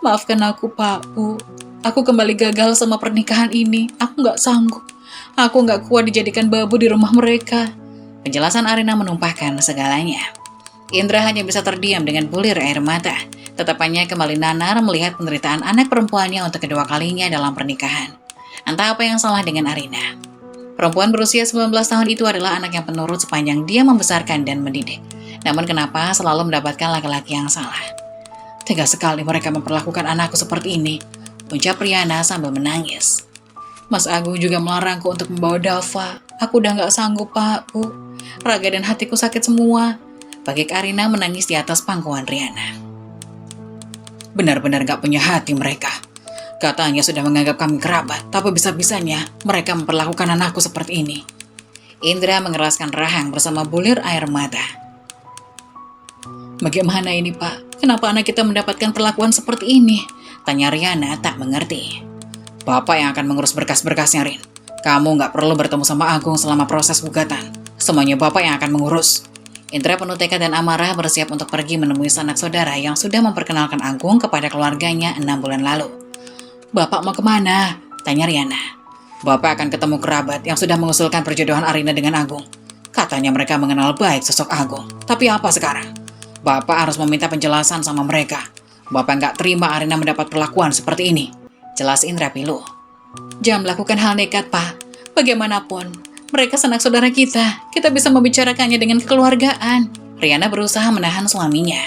Maafkan aku, Pak, Bu. Aku kembali gagal sama pernikahan ini. Aku nggak sanggup. Aku nggak kuat dijadikan babu di rumah mereka. Penjelasan Arina menumpahkan segalanya. Indra hanya bisa terdiam dengan bulir air mata. Tatapannya kembali nanar melihat penderitaan anak perempuannya untuk kedua kalinya dalam pernikahan. Entah apa yang salah dengan Arina. Perempuan berusia 19 tahun itu adalah anak yang penurut sepanjang dia membesarkan dan mendidik. Namun kenapa selalu mendapatkan laki-laki yang salah? Tega sekali mereka memperlakukan anakku seperti ini, ucap Riana sambil menangis. Mas Agung juga melarangku untuk membawa Dava. Aku udah gak sanggup, Pak, Bu. Raga dan hatiku sakit semua. Bagik Arina menangis di atas pangkuan Riana. Benar-benar gak punya hati mereka. Katanya sudah menganggap kami kerabat, tapi bisa-bisanya mereka memperlakukan anakku seperti ini. Indra mengeraskan rahang bersama bulir air mata. Bagaimana ini, Pak? Kenapa anak kita mendapatkan perlakuan seperti ini? Tanya Riana tak mengerti. Bapak yang akan mengurus berkas-berkasnya, Rin. Kamu gak perlu bertemu sama Agung selama proses gugatan. Semuanya Bapak yang akan mengurus. Indra penuh tekad dan amarah bersiap untuk pergi menemui sanak saudara yang sudah memperkenalkan Agung kepada keluarganya 6 bulan lalu. Bapak mau kemana? Tanya Riana. Bapak akan ketemu kerabat yang sudah mengusulkan perjodohan Arina dengan Agung. Katanya mereka mengenal baik sosok Agung. Tapi apa sekarang? Bapak harus meminta penjelasan sama mereka. Bapak nggak terima Arina mendapat perlakuan seperti ini. Jelas Indra pilu. Jangan melakukan hal nekat, Pak. Bagaimanapun, mereka sanak saudara kita. Kita bisa membicarakannya dengan kekeluargaan. Riana berusaha menahan suaminya.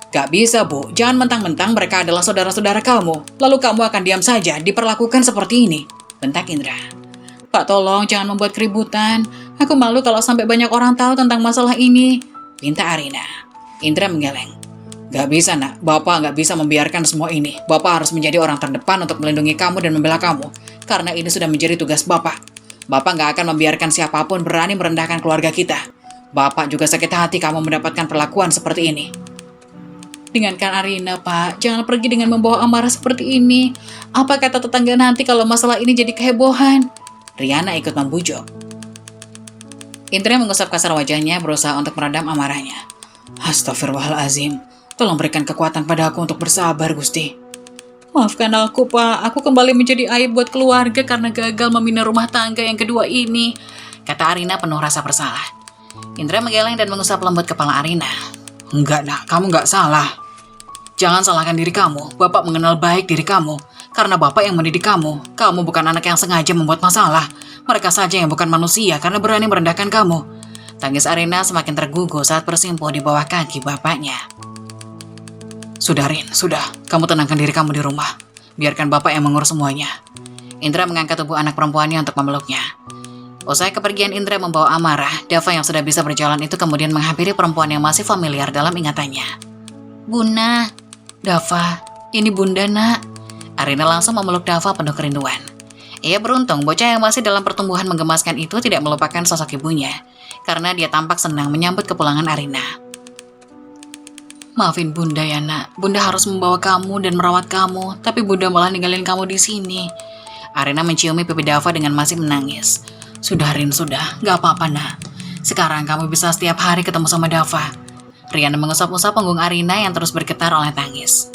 Gak bisa, Bu. Jangan mentang-mentang mereka adalah saudara-saudara kamu. Lalu kamu akan diam saja diperlakukan seperti ini. Bentak Indra. Pak, tolong jangan membuat keributan. Aku malu kalau sampai banyak orang tahu tentang masalah ini. Pinta Arina. Indra menggeleng. Gak bisa, nak. Bapak gak bisa membiarkan semua ini. Bapak harus menjadi orang terdepan untuk melindungi kamu dan membela kamu. Karena ini sudah menjadi tugas Bapak. Bapak gak akan membiarkan siapapun berani merendahkan keluarga kita. Bapak juga sakit hati kamu mendapatkan perlakuan seperti ini. Dengarkan Arina, Pak. Jangan pergi dengan membawa amarah seperti ini. Apa kata tetangga nanti kalau masalah ini jadi kehebohan? Riana ikut membujuk. Indra mengusap kasar wajahnya berusaha untuk meredam amarahnya. Astagfirullahalazim. Tolong berikan kekuatan pada aku untuk bersabar, Gusti. Maafkan aku, Pak. Aku kembali menjadi aib buat keluarga karena gagal membina rumah tangga yang kedua ini, kata Arina penuh rasa bersalah. Indra menggeleng dan mengusap lembut kepala Arina. Enggak, nak. Kamu enggak salah. Jangan salahkan diri kamu. Bapak mengenal baik diri kamu. Karena Bapak yang mendidik kamu. Kamu bukan anak yang sengaja membuat masalah. Mereka saja yang bukan manusia karena berani merendahkan kamu. Tangis Arina semakin tergugu saat bersimpuh di bawah kaki bapaknya. Sudah, Rin, sudah. Kamu tenangkan diri kamu di rumah. Biarkan Bapak yang mengurus semuanya. Indra mengangkat tubuh anak perempuannya untuk memeluknya. Usai kepergian Indra membawa amarah, Dava yang sudah bisa berjalan itu kemudian menghampiri perempuan yang masih familiar dalam ingatannya. Bunda, Dava, ini Bunda, nak. Arina langsung memeluk Dava penuh kerinduan. Ia beruntung bocah yang masih dalam pertumbuhan menggemaskan itu tidak melupakan sosok ibunya, karena dia tampak senang menyambut kepulangan Arina. Maafin Bunda ya, nak. Bunda harus membawa kamu dan merawat kamu, tapi Bunda malah ninggalin kamu di sini. Arina menciumi pipi Dava dengan masih menangis. Sudah, Rin, sudah. Gak apa-apa, nak. Sekarang kamu bisa setiap hari ketemu sama Dava. Riana mengusap-usap punggung Arina yang terus bergetar oleh tangis.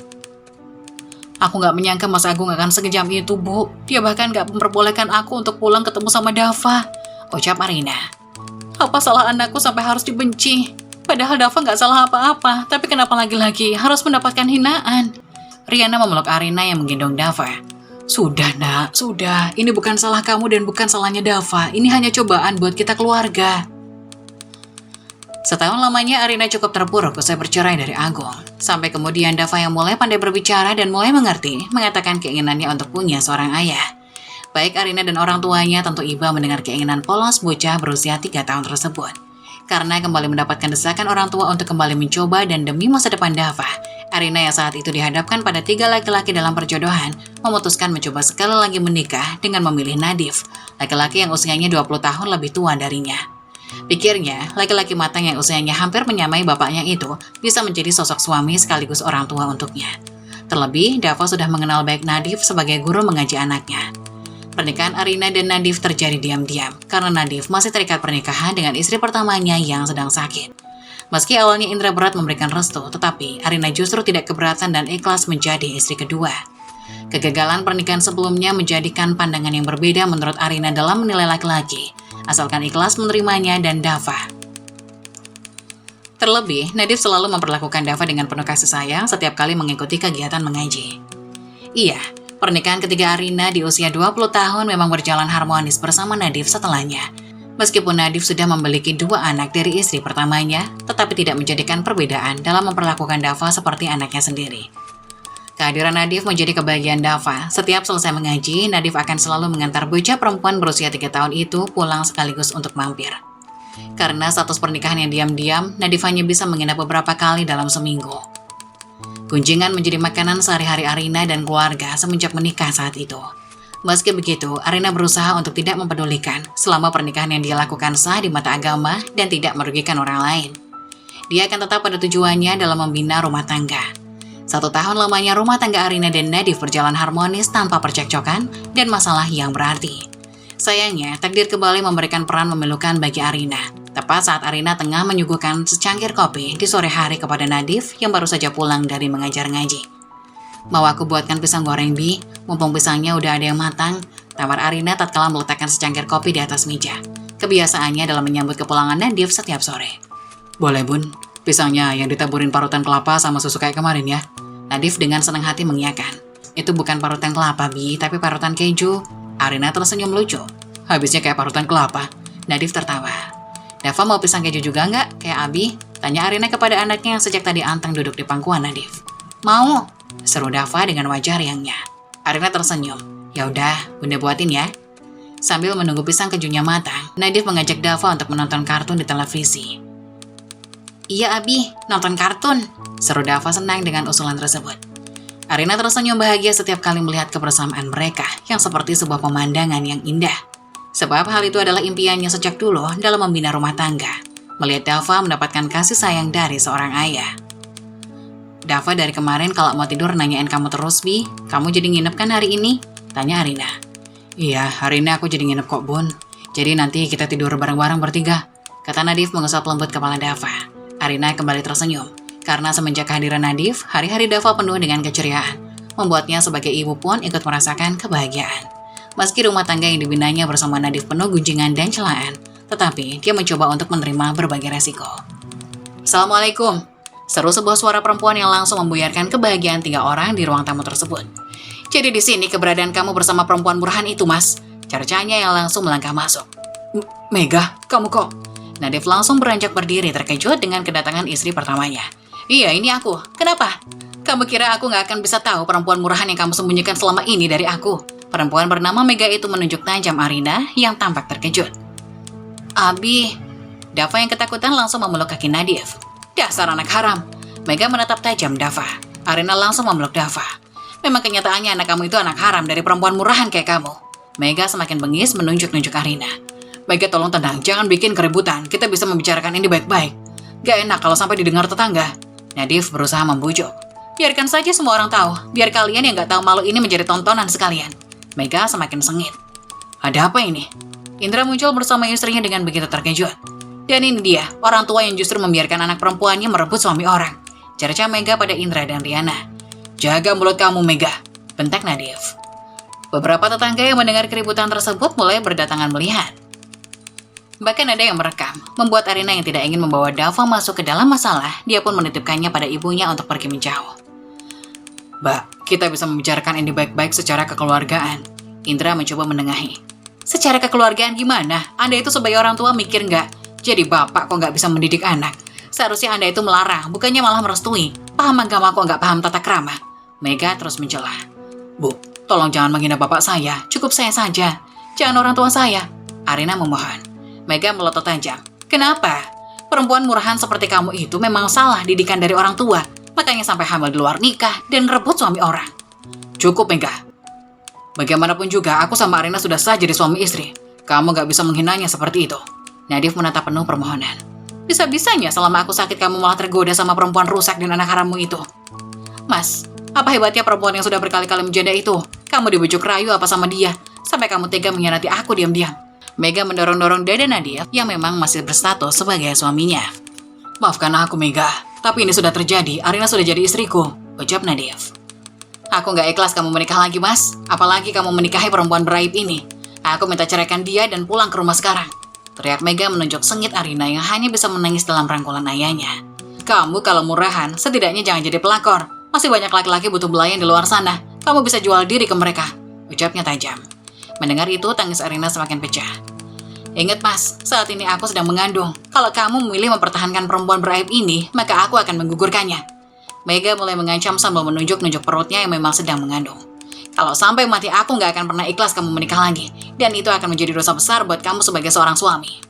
Aku gak menyangka Mas Agung akan sekejam itu, Bu. Dia bahkan gak memperbolehkan aku untuk pulang ketemu sama Dava, ucap Arina. Apa salah anakku sampai harus dibenci? Padahal Dava gak salah apa-apa, tapi kenapa lagi-lagi harus mendapatkan hinaan? Riana memeluk Arina yang menggendong Dava. Sudah nak, sudah. Ini bukan salah kamu dan bukan salahnya Dava. Ini hanya cobaan buat kita keluarga. Setahun lamanya Arina cukup terpuruk usai bercerai dari Agung. Sampai kemudian Dava yang mulai pandai berbicara dan mulai mengerti, mengatakan keinginannya untuk punya seorang ayah. Baik Arina dan orang tuanya tentu iba mendengar keinginan polos bocah berusia 3 tahun tersebut. Karena kembali mendapatkan desakan orang tua untuk kembali mencoba dan demi masa depan Dava, Arina yang saat itu dihadapkan pada 3 laki-laki dalam perjodohan, memutuskan mencoba sekali lagi menikah dengan memilih Nadif, laki-laki yang usianya 20 tahun lebih tua darinya. Pikirnya, laki-laki matang yang usianya hampir menyamai bapaknya itu bisa menjadi sosok suami sekaligus orang tua untuknya. Terlebih, Dava sudah mengenal baik Nadif sebagai guru mengaji anaknya. Pernikahan Arina dan Nadif terjadi diam-diam karena Nadif masih terikat pernikahan dengan istri pertamanya yang sedang sakit. Meski awalnya Indra berat memberikan restu, tetapi Arina justru tidak keberatan dan ikhlas menjadi istri kedua. Kegagalan pernikahan sebelumnya menjadikan pandangan yang berbeda menurut Arina dalam menilai laki-laki, asalkan ikhlas menerimanya dan Dava. Terlebih, Nadif selalu memperlakukan Dava dengan penuh kasih sayang setiap kali mengikuti kegiatan mengaji. Iya, pernikahan ketiga Arina di usia 20 tahun memang berjalan harmonis bersama Nadif setelahnya. Meskipun Nadif sudah memiliki 2 anak dari istri pertamanya, tetapi tidak menjadikan perbedaan dalam memperlakukan Dava seperti anaknya sendiri. Kehadiran Nadif menjadi kebahagiaan Dava. Setiap selesai mengaji, Nadif akan selalu mengantar bocah perempuan berusia 3 tahun itu pulang sekaligus untuk mampir. Karena status pernikahan yang diam-diam, Nadif hanya bisa menginap beberapa kali dalam seminggu. Kunjingan menjadi makanan sehari-hari Arina dan keluarga semenjak menikah saat itu. Meski begitu, Arina berusaha untuk tidak mempedulikan selama pernikahan yang dia lakukan sah di mata agama dan tidak merugikan orang lain. Dia akan tetap pada tujuannya dalam membina rumah tangga. 1 tahun lamanya rumah tangga Arina dan Nadif berjalan harmonis tanpa percekcokan dan masalah yang berarti. Sayangnya, takdir kembali memberikan peran memilukan bagi Arina. Tepat saat Arina tengah menyuguhkan secangkir kopi di sore hari kepada Nadif yang baru saja pulang dari mengajar ngaji. "Mau aku buatkan pisang goreng, Bi? Mumpung pisangnya udah ada yang matang," tawar Arina tatkala meletakkan secangkir kopi di atas meja. Kebiasaannya dalam menyambut kepulangan Nadif setiap sore. "Boleh, Bun. Pisangnya yang ditaburin parutan kelapa sama susu kayak kemarin ya." Nadif dengan senang hati mengiyakan. "Itu bukan parutan kelapa, Bi, tapi parutan keju." Arina tersenyum lucu. "Habisnya kayak parutan kelapa." Nadif tertawa. "Dava mau pisang keju juga nggak? Kayak Abi?" tanya Arina kepada anaknya yang sejak tadi anteng duduk di pangkuan Nadif. "Mau," seru Dava dengan wajah riangnya. Arina tersenyum. "Ya udah, Bunda buatin ya." Sambil menunggu pisang kejunya matang, Nadif mengajak Dava untuk menonton kartun di televisi. "Iya Abi, nonton kartun," seru Dava senang dengan usulan tersebut. Arina tersenyum bahagia setiap kali melihat kebersamaan mereka yang seperti sebuah pemandangan yang indah. Sebab hal itu adalah impiannya sejak dulu dalam membina rumah tangga. Melihat Dava mendapatkan kasih sayang dari seorang ayah. "Dava dari kemarin kalau mau tidur nanyain kamu terus, Bi. Kamu jadi nginep kan hari ini?" tanya Arina. "Iya, hari ini aku jadi nginep kok, Bun. Jadi nanti kita tidur bareng-bareng bertiga," kata Nadif mengusap lembut kepala Dava. Arina kembali tersenyum. Karena semenjak kehadiran Nadif, hari-hari Dava penuh dengan keceriaan. Membuatnya sebagai ibu pun ikut merasakan kebahagiaan. Meski rumah tangga yang dibinanya bersama Nadif penuh gunjingan dan celaan, tetapi dia mencoba untuk menerima berbagai resiko. "Assalamualaikum," seru sebuah suara perempuan yang langsung membuyarkan kebahagiaan 3 orang di ruang tamu tersebut. "Jadi di sini keberadaan kamu bersama perempuan murahan itu, Mas?" cercanya yang langsung melangkah masuk. "Mega, kamu kok?" Nadif langsung beranjak berdiri terkejut dengan kedatangan istri pertamanya. "Iya, ini aku. Kenapa? Kamu kira aku nggak akan bisa tahu perempuan murahan yang kamu sembunyikan selama ini dari aku?" Perempuan bernama Mega itu menunjuk tajam Arina yang tampak terkejut. "Abi," Dava yang ketakutan langsung memeluk kaki Nadif. "Dasar anak haram." Mega menatap tajam Dava. Arina langsung memeluk Dava. "Memang kenyataannya anak kamu itu anak haram dari perempuan murahan kayak kamu." Mega semakin bengis menunjuk-nunjuk Arina. "Mega tolong tenang, jangan bikin keributan. Kita bisa membicarakan ini baik-baik. Gak enak kalau sampai didengar tetangga." Nadif berusaha membujuk. "Biarkan saja semua orang tahu. Biar kalian yang gak tahu malu ini menjadi tontonan sekalian." Mega semakin sengit. "Ada apa ini?" Indra muncul bersama istrinya dengan begitu terkejut. "Dan ini dia, orang tua yang justru membiarkan anak perempuannya merebut suami orang," cerca Mega pada Indra dan Riana. "Jaga mulut kamu, Mega," bentak Nadif. Beberapa tetangga yang mendengar keributan tersebut mulai berdatangan melihat. Bahkan ada yang merekam, membuat Arina yang tidak ingin membawa Dava masuk ke dalam masalah, dia pun menitipkannya pada ibunya untuk pergi menjauh. Mbak, kita bisa membicarakan ini baik-baik secara kekeluargaan. Indra mencoba menengahi. Secara kekeluargaan gimana? Anda itu sebagai orang tua mikir nggak? Jadi bapak kok nggak bisa mendidik anak? Seharusnya Anda itu melarang, bukannya malah merestui. Paham agama kok nggak paham tata krama? Mega terus mencela. Bu, tolong jangan menghina bapak saya. Cukup saya saja. Jangan orang tua saya. Arina memohon. Mega melotot tajam. Kenapa? Perempuan murahan seperti kamu itu memang salah didikan dari orang tua. Makanya sampai hamil di luar nikah dan ngerebut suami orang. Cukup, Mega. Bagaimanapun juga, aku sama Arina sudah sah jadi suami istri. Kamu gak bisa menghinanya seperti itu. Nadif menatap penuh permohonan. Bisa-bisanya selama aku sakit kamu malah tergoda sama perempuan rusak dan anak harammu itu. Mas, apa hebatnya perempuan yang sudah berkali-kali menjanda itu? Kamu dibujuk rayu apa sama dia? Sampai kamu tega mengkhianati aku diam-diam. Mega mendorong-dorong dada Nadif yang memang masih berstatus sebagai suaminya. Maafkan aku, Mega. Tapi ini sudah terjadi, Arina sudah jadi istriku, ucap Nadif. Aku gak ikhlas kamu menikah lagi, Mas. Apalagi kamu menikahi perempuan beraib ini. Aku minta ceraikan dia dan pulang ke rumah sekarang. Teriak Mega menunjuk sengit Arina yang hanya bisa menangis dalam rangkulan ayahnya. Kamu kalau murahan, setidaknya jangan jadi pelakor. Masih banyak laki-laki butuh belayan di luar sana. Kamu bisa jual diri ke mereka, ucapnya tajam. Mendengar itu, tangis Arina semakin pecah. Ingat Mas, saat ini aku sedang mengandung. Kalau kamu memilih mempertahankan perempuan beraib ini, maka aku akan menggugurkannya. Mega mulai mengancam sambil menunjuk-nunjuk perutnya yang memang sedang mengandung. Kalau sampai mati aku gak akan pernah ikhlas kamu menikah lagi. Dan itu akan menjadi dosa besar buat kamu sebagai seorang suami.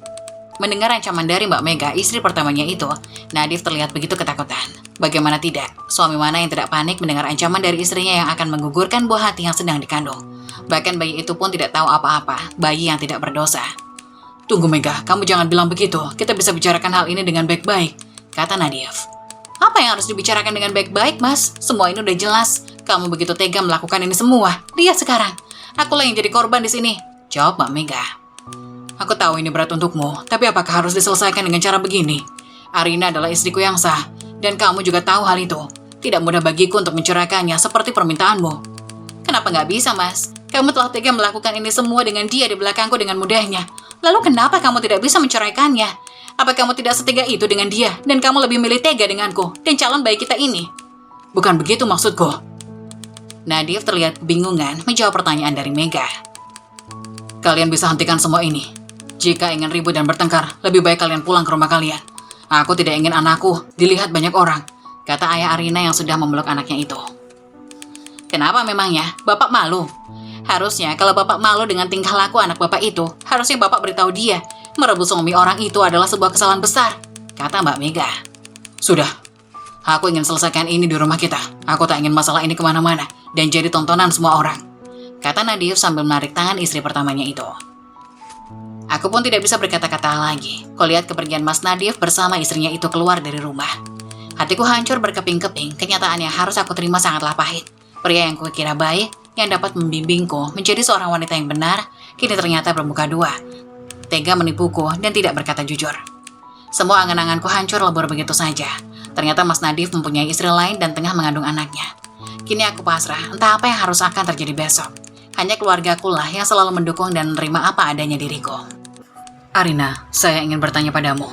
Mendengar ancaman dari Mbak Mega, istri pertamanya itu, Nadif terlihat begitu ketakutan. Bagaimana tidak, suami mana yang tidak panik mendengar ancaman dari istrinya yang akan menggugurkan buah hati yang sedang dikandung. Bahkan bayi itu pun tidak tahu apa-apa, bayi yang tidak berdosa. Tunggu Mega, kamu jangan bilang begitu. Kita bisa bicarakan hal ini dengan baik-baik, kata Nadif. Apa yang harus dibicarakan dengan baik-baik, Mas? Semua ini udah jelas. Kamu begitu tega melakukan ini semua. Lihat sekarang. Akulah yang jadi korban di sini, jawab Mbak Mega. Aku tahu ini berat untukmu, tapi apakah harus diselesaikan dengan cara begini? Arina adalah istriku yang sah, dan kamu juga tahu hal itu. Tidak mudah bagiku untuk menceraikannya seperti permintaanmu. Kenapa nggak bisa, Mas? Kamu telah tega melakukan ini semua dengan dia di belakangku dengan mudahnya. Lalu kenapa kamu tidak bisa menceraikannya? Apa kamu tidak setega itu dengan dia, dan kamu lebih milih tega denganku, dan calon bayi kita ini? Bukan begitu maksudku. Nadif terlihat kebingungan menjawab pertanyaan dari Mega. Kalian bisa hentikan semua ini. Jika ingin ribut dan bertengkar, lebih baik kalian pulang ke rumah kalian. Aku tidak ingin anakku dilihat banyak orang, kata ayah Arina yang sudah memeluk anaknya itu. Kenapa memangnya? Bapak malu? Harusnya kalau bapak malu dengan tingkah laku anak bapak itu, harusnya bapak beritahu dia. Merebut suami orang itu adalah sebuah kesalahan besar, kata Mbak Mega. Sudah, aku ingin selesaikan ini di rumah kita. Aku tak ingin masalah ini kemana-mana dan jadi tontonan semua orang, kata Nadif sambil menarik tangan istri pertamanya itu. Aku pun tidak bisa berkata-kata lagi. Kulihat kepergian Mas Nadif bersama istrinya itu keluar dari rumah. Hatiku hancur berkeping-keping, kenyataan yang harus aku terima sangatlah pahit. Pria yang kukira baik, yang dapat membimbingku menjadi seorang wanita yang benar, kini ternyata bermuka dua. Tega menipuku dan tidak berkata jujur. Semua angan-anganku hancur lebur begitu saja. Ternyata Mas Nadif mempunyai istri lain dan tengah mengandung anaknya. Kini aku pasrah, entah apa yang harus akan terjadi besok. Hanya keluargaku lah yang selalu mendukung dan menerima apa adanya diriku. Arina, saya ingin bertanya padamu.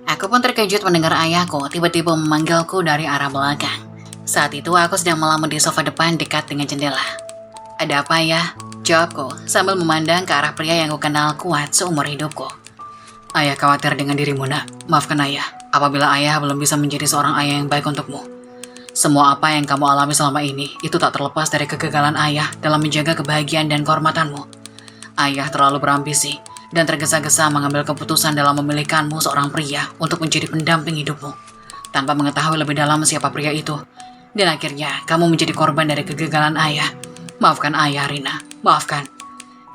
Aku pun terkejut mendengar ayahku tiba-tiba memanggilku dari arah belakang. Saat itu aku sedang melamun di sofa depan dekat dengan jendela. Ada apa ya? Jawabku sambil memandang ke arah pria yang kukenal kuat seumur hidupku. Ayah khawatir dengan dirimu, nak. Maafkan ayah, apabila ayah belum bisa menjadi seorang ayah yang baik untukmu. Semua apa yang kamu alami selama ini, itu tak terlepas dari kegagalan ayah dalam menjaga kebahagiaan dan kehormatanmu. Ayah terlalu berambisi dan tergesa-gesa mengambil keputusan dalam memilihkanmu seorang pria untuk menjadi pendamping hidupmu, tanpa mengetahui lebih dalam siapa pria itu. Dan akhirnya kamu menjadi korban dari kegagalan ayah. Maafkan ayah, Rina. Maafkan,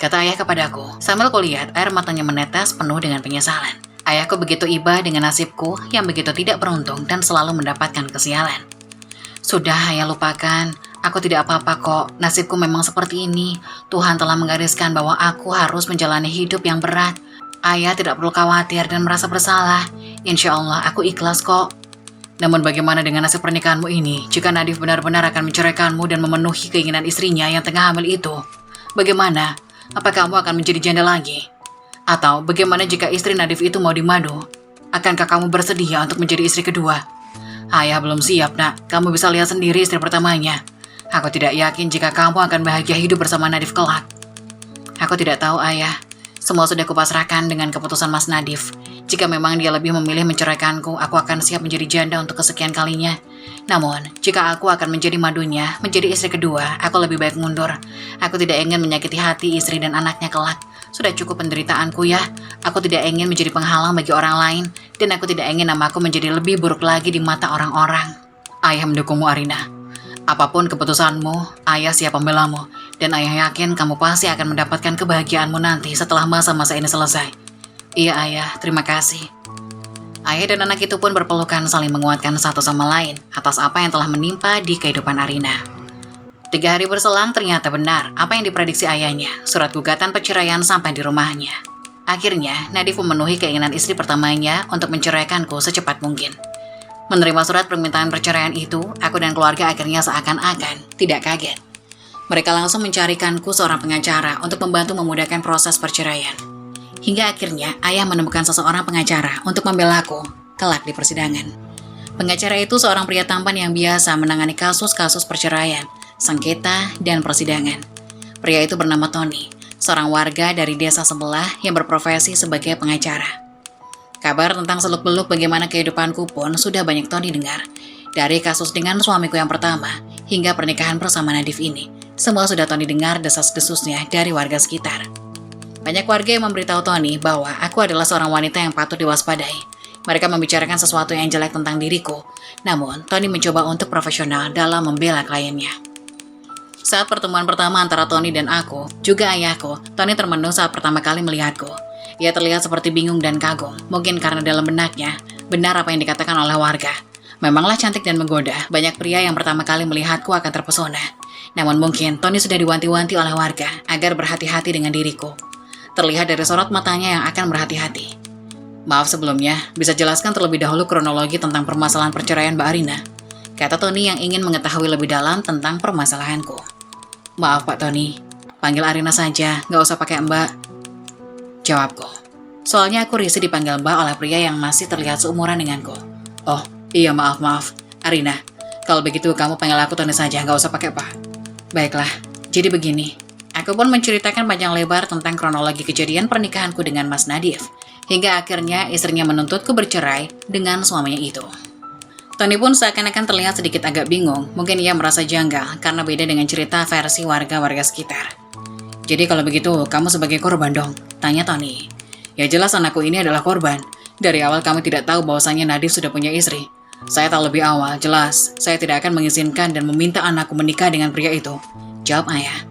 kata ayah kepadaku sambil kulihat air matanya menetes penuh dengan penyesalan. Ayahku begitu iba dengan nasibku yang begitu tidak beruntung dan selalu mendapatkan kesialan. Sudah, ayah lupakan. Aku tidak apa-apa kok. Nasibku memang seperti ini. Tuhan telah menggariskan bahwa aku harus menjalani hidup yang berat. Ayah tidak perlu khawatir dan merasa bersalah. Insya Allah aku ikhlas kok. Namun bagaimana dengan nasib pernikahanmu ini jika Nadif benar-benar akan menceraikanmu dan memenuhi keinginan istrinya yang tengah hamil itu? Bagaimana? Apa kamu akan menjadi janda lagi? Atau bagaimana jika istri Nadif itu mau dimadu? Akankah kamu bersedia untuk menjadi istri kedua? Ayah belum siap, nak. Kamu bisa lihat sendiri istri pertamanya. Aku tidak yakin jika kamu akan bahagia hidup bersama Nadif kelak. Aku tidak tahu, Ayah. Semua sudah kupasrahkan dengan keputusan Mas Nadif. Jika memang dia lebih memilih menceraikanku, aku akan siap menjadi janda untuk kesekian kalinya. Namun, jika aku akan menjadi madunya, menjadi istri kedua, aku lebih baik mundur. Aku tidak ingin menyakiti hati istri dan anaknya kelak. Sudah cukup penderitaanku ya. Aku tidak ingin menjadi penghalang bagi orang lain, dan aku tidak ingin namaku menjadi lebih buruk lagi di mata orang-orang. Ayah mendukungmu, Arina. Apapun keputusanmu, Ayah siap membelamu, dan Ayah yakin kamu pasti akan mendapatkan kebahagiaanmu nanti setelah masa-masa ini selesai. Iya, Ayah, terima kasih. Ayah dan anak itu pun berpelukan saling menguatkan satu sama lain atas apa yang telah menimpa di kehidupan Arina. 3 hari berselang ternyata benar apa yang diprediksi ayahnya, surat gugatan perceraian sampai di rumahnya. Akhirnya, Nadif memenuhi keinginan istri pertamanya untuk menceraikanku secepat mungkin. Menerima surat permintaan perceraian itu, aku dan keluarga akhirnya seakan-akan tidak kaget. Mereka langsung mencarikanku seorang pengacara untuk membantu memudahkan proses perceraian. Hingga akhirnya ayah menemukan seseorang pengacara untuk membelaku kelak di persidangan. Pengacara itu seorang pria tampan yang biasa menangani kasus-kasus perceraian, sengketa, dan persidangan. Pria itu bernama Tony, seorang warga dari desa sebelah yang berprofesi sebagai pengacara. Kabar tentang seluk-beluk bagaimana kehidupanku pun sudah banyak Tony dengar. Dari kasus dengan suamiku yang pertama, hingga pernikahan bersama Nadif ini, semua sudah Tony dengar desas-desusnya dari warga sekitar. Banyak warga yang memberitahu Tony bahwa aku adalah seorang wanita yang patut diwaspadai. Mereka membicarakan sesuatu yang jelek tentang diriku, namun Tony mencoba untuk profesional dalam membela kliennya. Saat pertemuan pertama antara Tony dan aku, juga ayahku, Tony termenung saat pertama kali melihatku. Ia terlihat seperti bingung dan kagum, mungkin karena dalam benaknya, benar apa yang dikatakan oleh warga. Memanglah cantik dan menggoda, banyak pria yang pertama kali melihatku akan terpesona. Namun mungkin Tony sudah diwanti-wanti oleh warga agar berhati-hati dengan diriku. Terlihat dari sorot matanya yang akan berhati-hati. Maaf sebelumnya, bisa jelaskan terlebih dahulu kronologi tentang permasalahan perceraian Mbak Arina? Kata Tony yang ingin mengetahui lebih dalam tentang permasalahanku. Maaf Pak Tony, panggil Arina saja, nggak usah pakai Mbak. Jawabku. Soalnya aku risih dipanggil Mbak oleh pria yang masih terlihat seumuran denganku. Oh, iya maaf. Arina, kalau begitu kamu panggil aku Tony saja, nggak usah pakai Pak. Baiklah, jadi begini. Aku pun menceritakan panjang lebar tentang kronologi kejadian pernikahanku dengan Mas Nadif, hingga akhirnya istrinya menuntutku bercerai dengan suaminya itu. Tony pun seakan-akan terlihat sedikit agak bingung, mungkin ia merasa janggal karena beda dengan cerita versi warga-warga sekitar. Jadi kalau begitu, kamu sebagai korban dong? Tanya Tony. Ya jelas anakku ini adalah korban. Dari awal kami tidak tahu bahwasannya Nadif sudah punya istri. Saya tahu lebih awal, jelas. Saya tidak akan mengizinkan dan meminta anakku menikah dengan pria itu. Jawab ayah.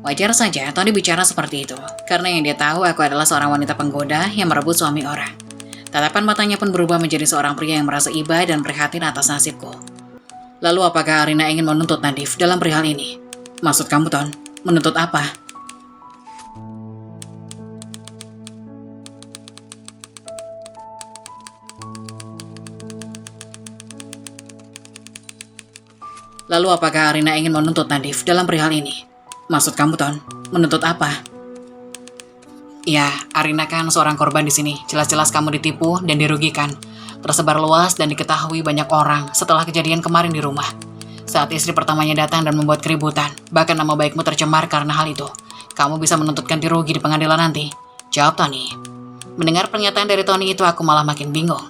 Wajar saja Tony bicara seperti itu, karena yang dia tahu aku adalah seorang wanita penggoda yang merebut suami orang. Tatapan matanya pun berubah menjadi seorang pria yang merasa iba dan prihatin atas nasibku. Lalu apakah Arina ingin menuntut Nadif dalam perihal ini? Maksud kamu, Ton? Menuntut apa? Lalu apakah Arina ingin menuntut Nadif dalam perihal ini? Maksud kamu, Ton? Menuntut apa? Ya, Arina kan seorang korban di sini. Jelas-jelas kamu ditipu dan dirugikan. Tersebar luas dan diketahui banyak orang setelah kejadian kemarin di rumah. Saat istri pertamanya datang dan membuat keributan, bahkan nama baikmu tercemar karena hal itu. Kamu bisa menuntut ganti rugi di pengadilan nanti. Jawab Tony. Mendengar pernyataan dari Tony itu aku malah makin bingung.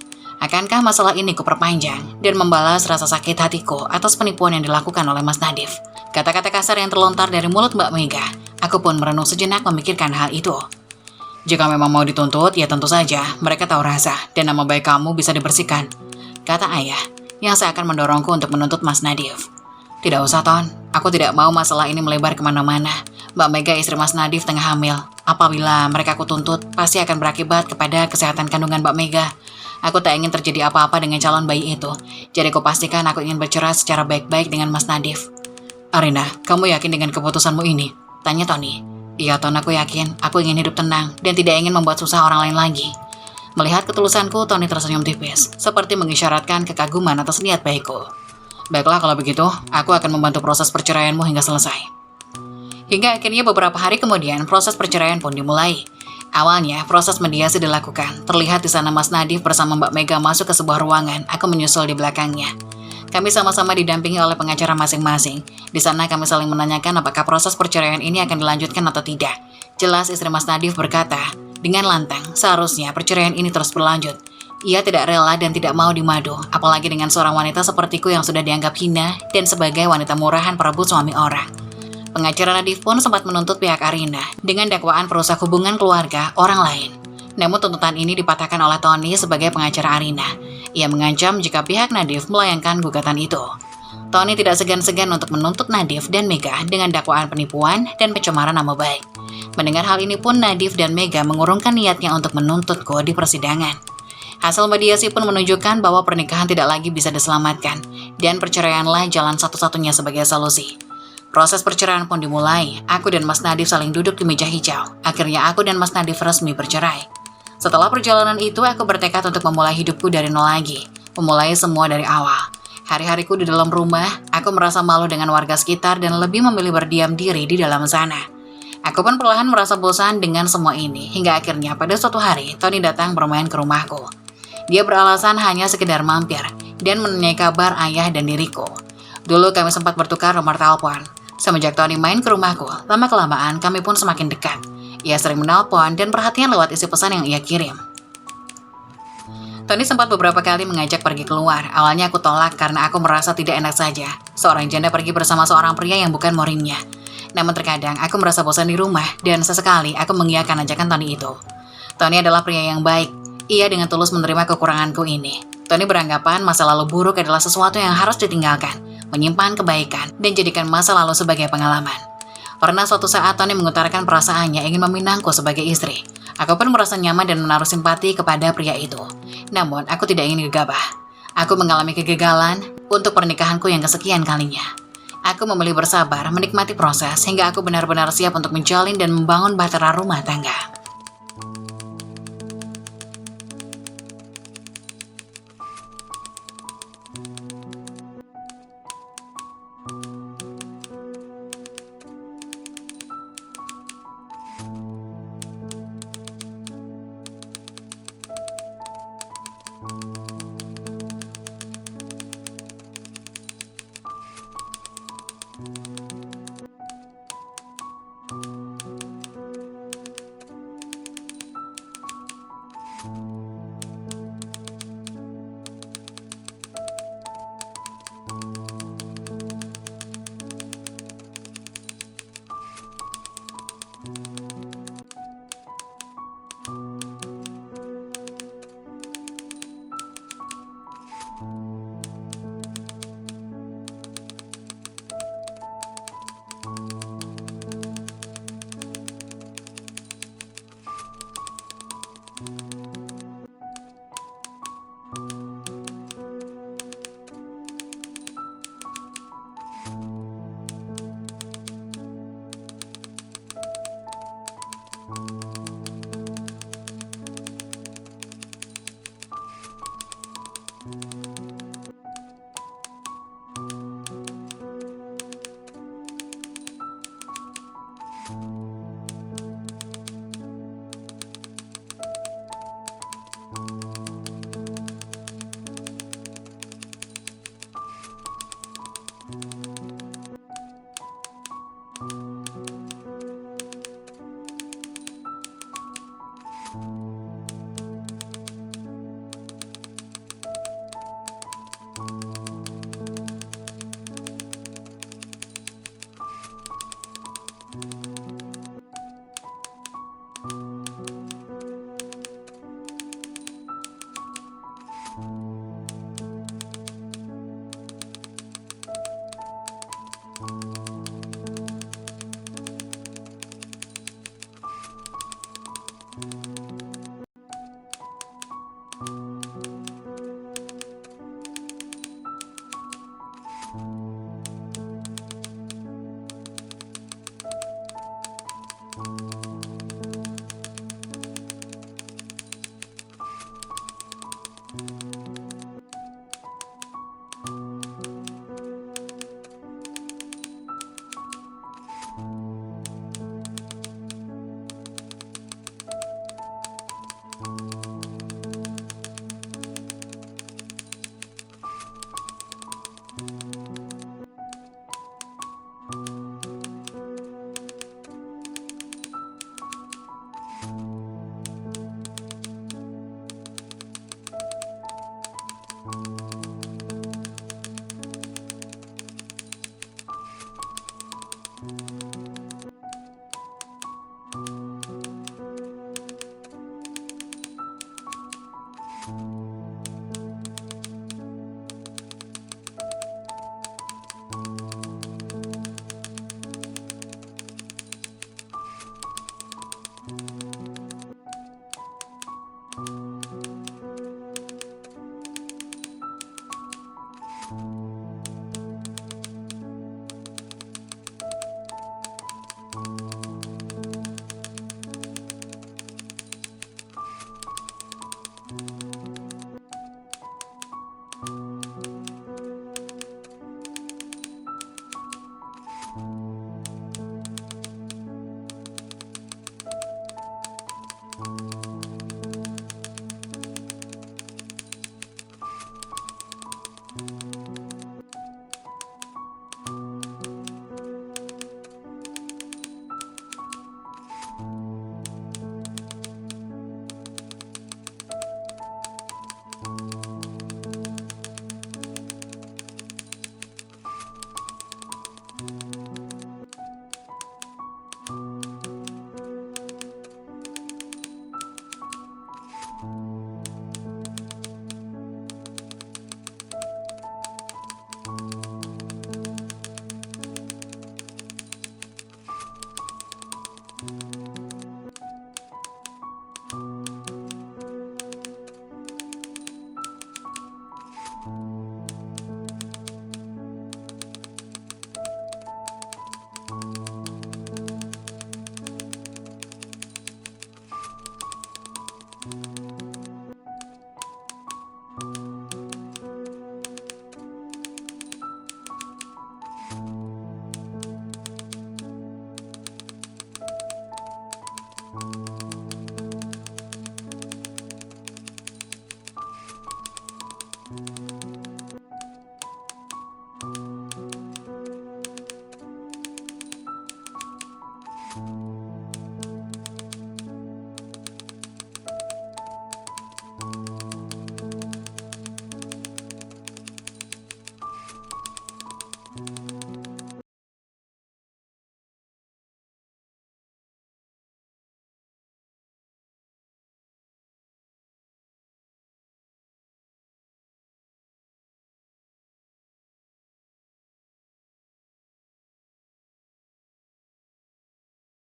Akankah masalah ini kuperpanjang dan membalas rasa sakit hatiku atas penipuan yang dilakukan oleh Mas Nadif? Kata-kata kasar yang terlontar dari mulut Mbak Mega, aku pun merenung sejenak memikirkan hal itu. Jika memang mau dituntut, ya tentu saja mereka tahu rasa dan nama baik kamu bisa dibersihkan, kata ayah yang seakan mendorongku untuk menuntut Mas Nadif. Tidak usah, Ton. Aku tidak mau masalah ini melebar kemana-mana. Mbak Mega istri Mas Nadif tengah hamil. Apabila mereka aku tuntut, pasti akan berakibat kepada kesehatan kandungan Mbak Mega. Aku tak ingin terjadi apa-apa dengan calon bayi itu. Jadi aku pastikan aku ingin bercerai secara baik-baik dengan Mas Nadif. Arina, kamu yakin dengan keputusanmu ini? Tanya Tony. Iya, Ton, aku yakin. Aku ingin hidup tenang dan tidak ingin membuat susah orang lain lagi. Melihat ketulusanku, Tony tersenyum tipis, seperti mengisyaratkan kekaguman atas niat baikku. Baiklah kalau begitu, aku akan membantu proses perceraianmu hingga selesai. Hingga akhirnya beberapa hari kemudian, proses perceraian pun dimulai. Awalnya, proses mediasi dilakukan. Terlihat di sana Mas Nadif bersama Mbak Mega masuk ke sebuah ruangan. Aku menyusul di belakangnya. Kami sama-sama didampingi oleh pengacara masing-masing. Di sana kami saling menanyakan apakah proses perceraian ini akan dilanjutkan atau tidak. Jelas istri Mas Nadif berkata, dengan lantang, seharusnya perceraian ini terus berlanjut. Ia tidak rela dan tidak mau dimadu, apalagi dengan seorang wanita sepertiku yang sudah dianggap hina dan sebagai wanita murahan perebut suami orang. Pengacara Nadif pun sempat menuntut pihak Arina dengan dakwaan perusak hubungan keluarga orang lain. Namun tuntutan ini dipatahkan oleh Tony sebagai pengacara Arina. Ia mengancam jika pihak Nadif melayangkan gugatan itu. Tony tidak segan-segan untuk menuntut Nadif dan Mega dengan dakwaan penipuan dan pencemaran nama baik. Mendengar hal ini pun Nadif dan Mega mengurungkan niatnya untuk menuntutku di persidangan. Hasil mediasi pun menunjukkan bahwa pernikahan tidak lagi bisa diselamatkan dan perceraianlah jalan satu-satunya sebagai solusi. Proses perceraian pun dimulai. Aku dan Mas Nadif saling duduk di meja hijau. Akhirnya aku dan Mas Nadif resmi bercerai. Setelah perjalanan itu, aku bertekad untuk memulai hidupku dari nol lagi. Memulai semua dari awal. Hari-hariku di dalam rumah, aku merasa malu dengan warga sekitar dan lebih memilih berdiam diri di dalam sana. Aku pun perlahan merasa bosan dengan semua ini, hingga akhirnya pada suatu hari, Tony datang bermain ke rumahku. Dia beralasan hanya sekedar mampir, dan menanyai kabar ayah dan diriku. Dulu kami sempat bertukar nomor telepon. Semenjak Tony main ke rumahku, lama-kelamaan kami pun semakin dekat. Ia sering menelpon dan perhatian lewat isi pesan yang ia kirim. Tony sempat beberapa kali mengajak pergi keluar. Awalnya aku tolak karena aku merasa tidak enak saja. Seorang janda pergi bersama seorang pria yang bukan murimnya. Namun terkadang aku merasa bosan di rumah dan sesekali aku mengiyakan ajakan Tony itu. Tony adalah pria yang baik. Ia dengan tulus menerima kekuranganku ini. Tony beranggapan masa lalu buruk adalah sesuatu yang harus ditinggalkan, menyimpan kebaikan, dan jadikan masa lalu sebagai pengalaman. Pernah suatu saat Tony mengutarakan perasaannya ingin meminangku sebagai istri. Aku pun merasa nyaman dan menaruh simpati kepada pria itu. Namun, aku tidak ingin gegabah. Aku mengalami kegagalan untuk pernikahanku yang kesekian kalinya. Aku memilih bersabar, menikmati proses, hingga aku benar-benar siap untuk menjalin dan membangun bahtera rumah tangga.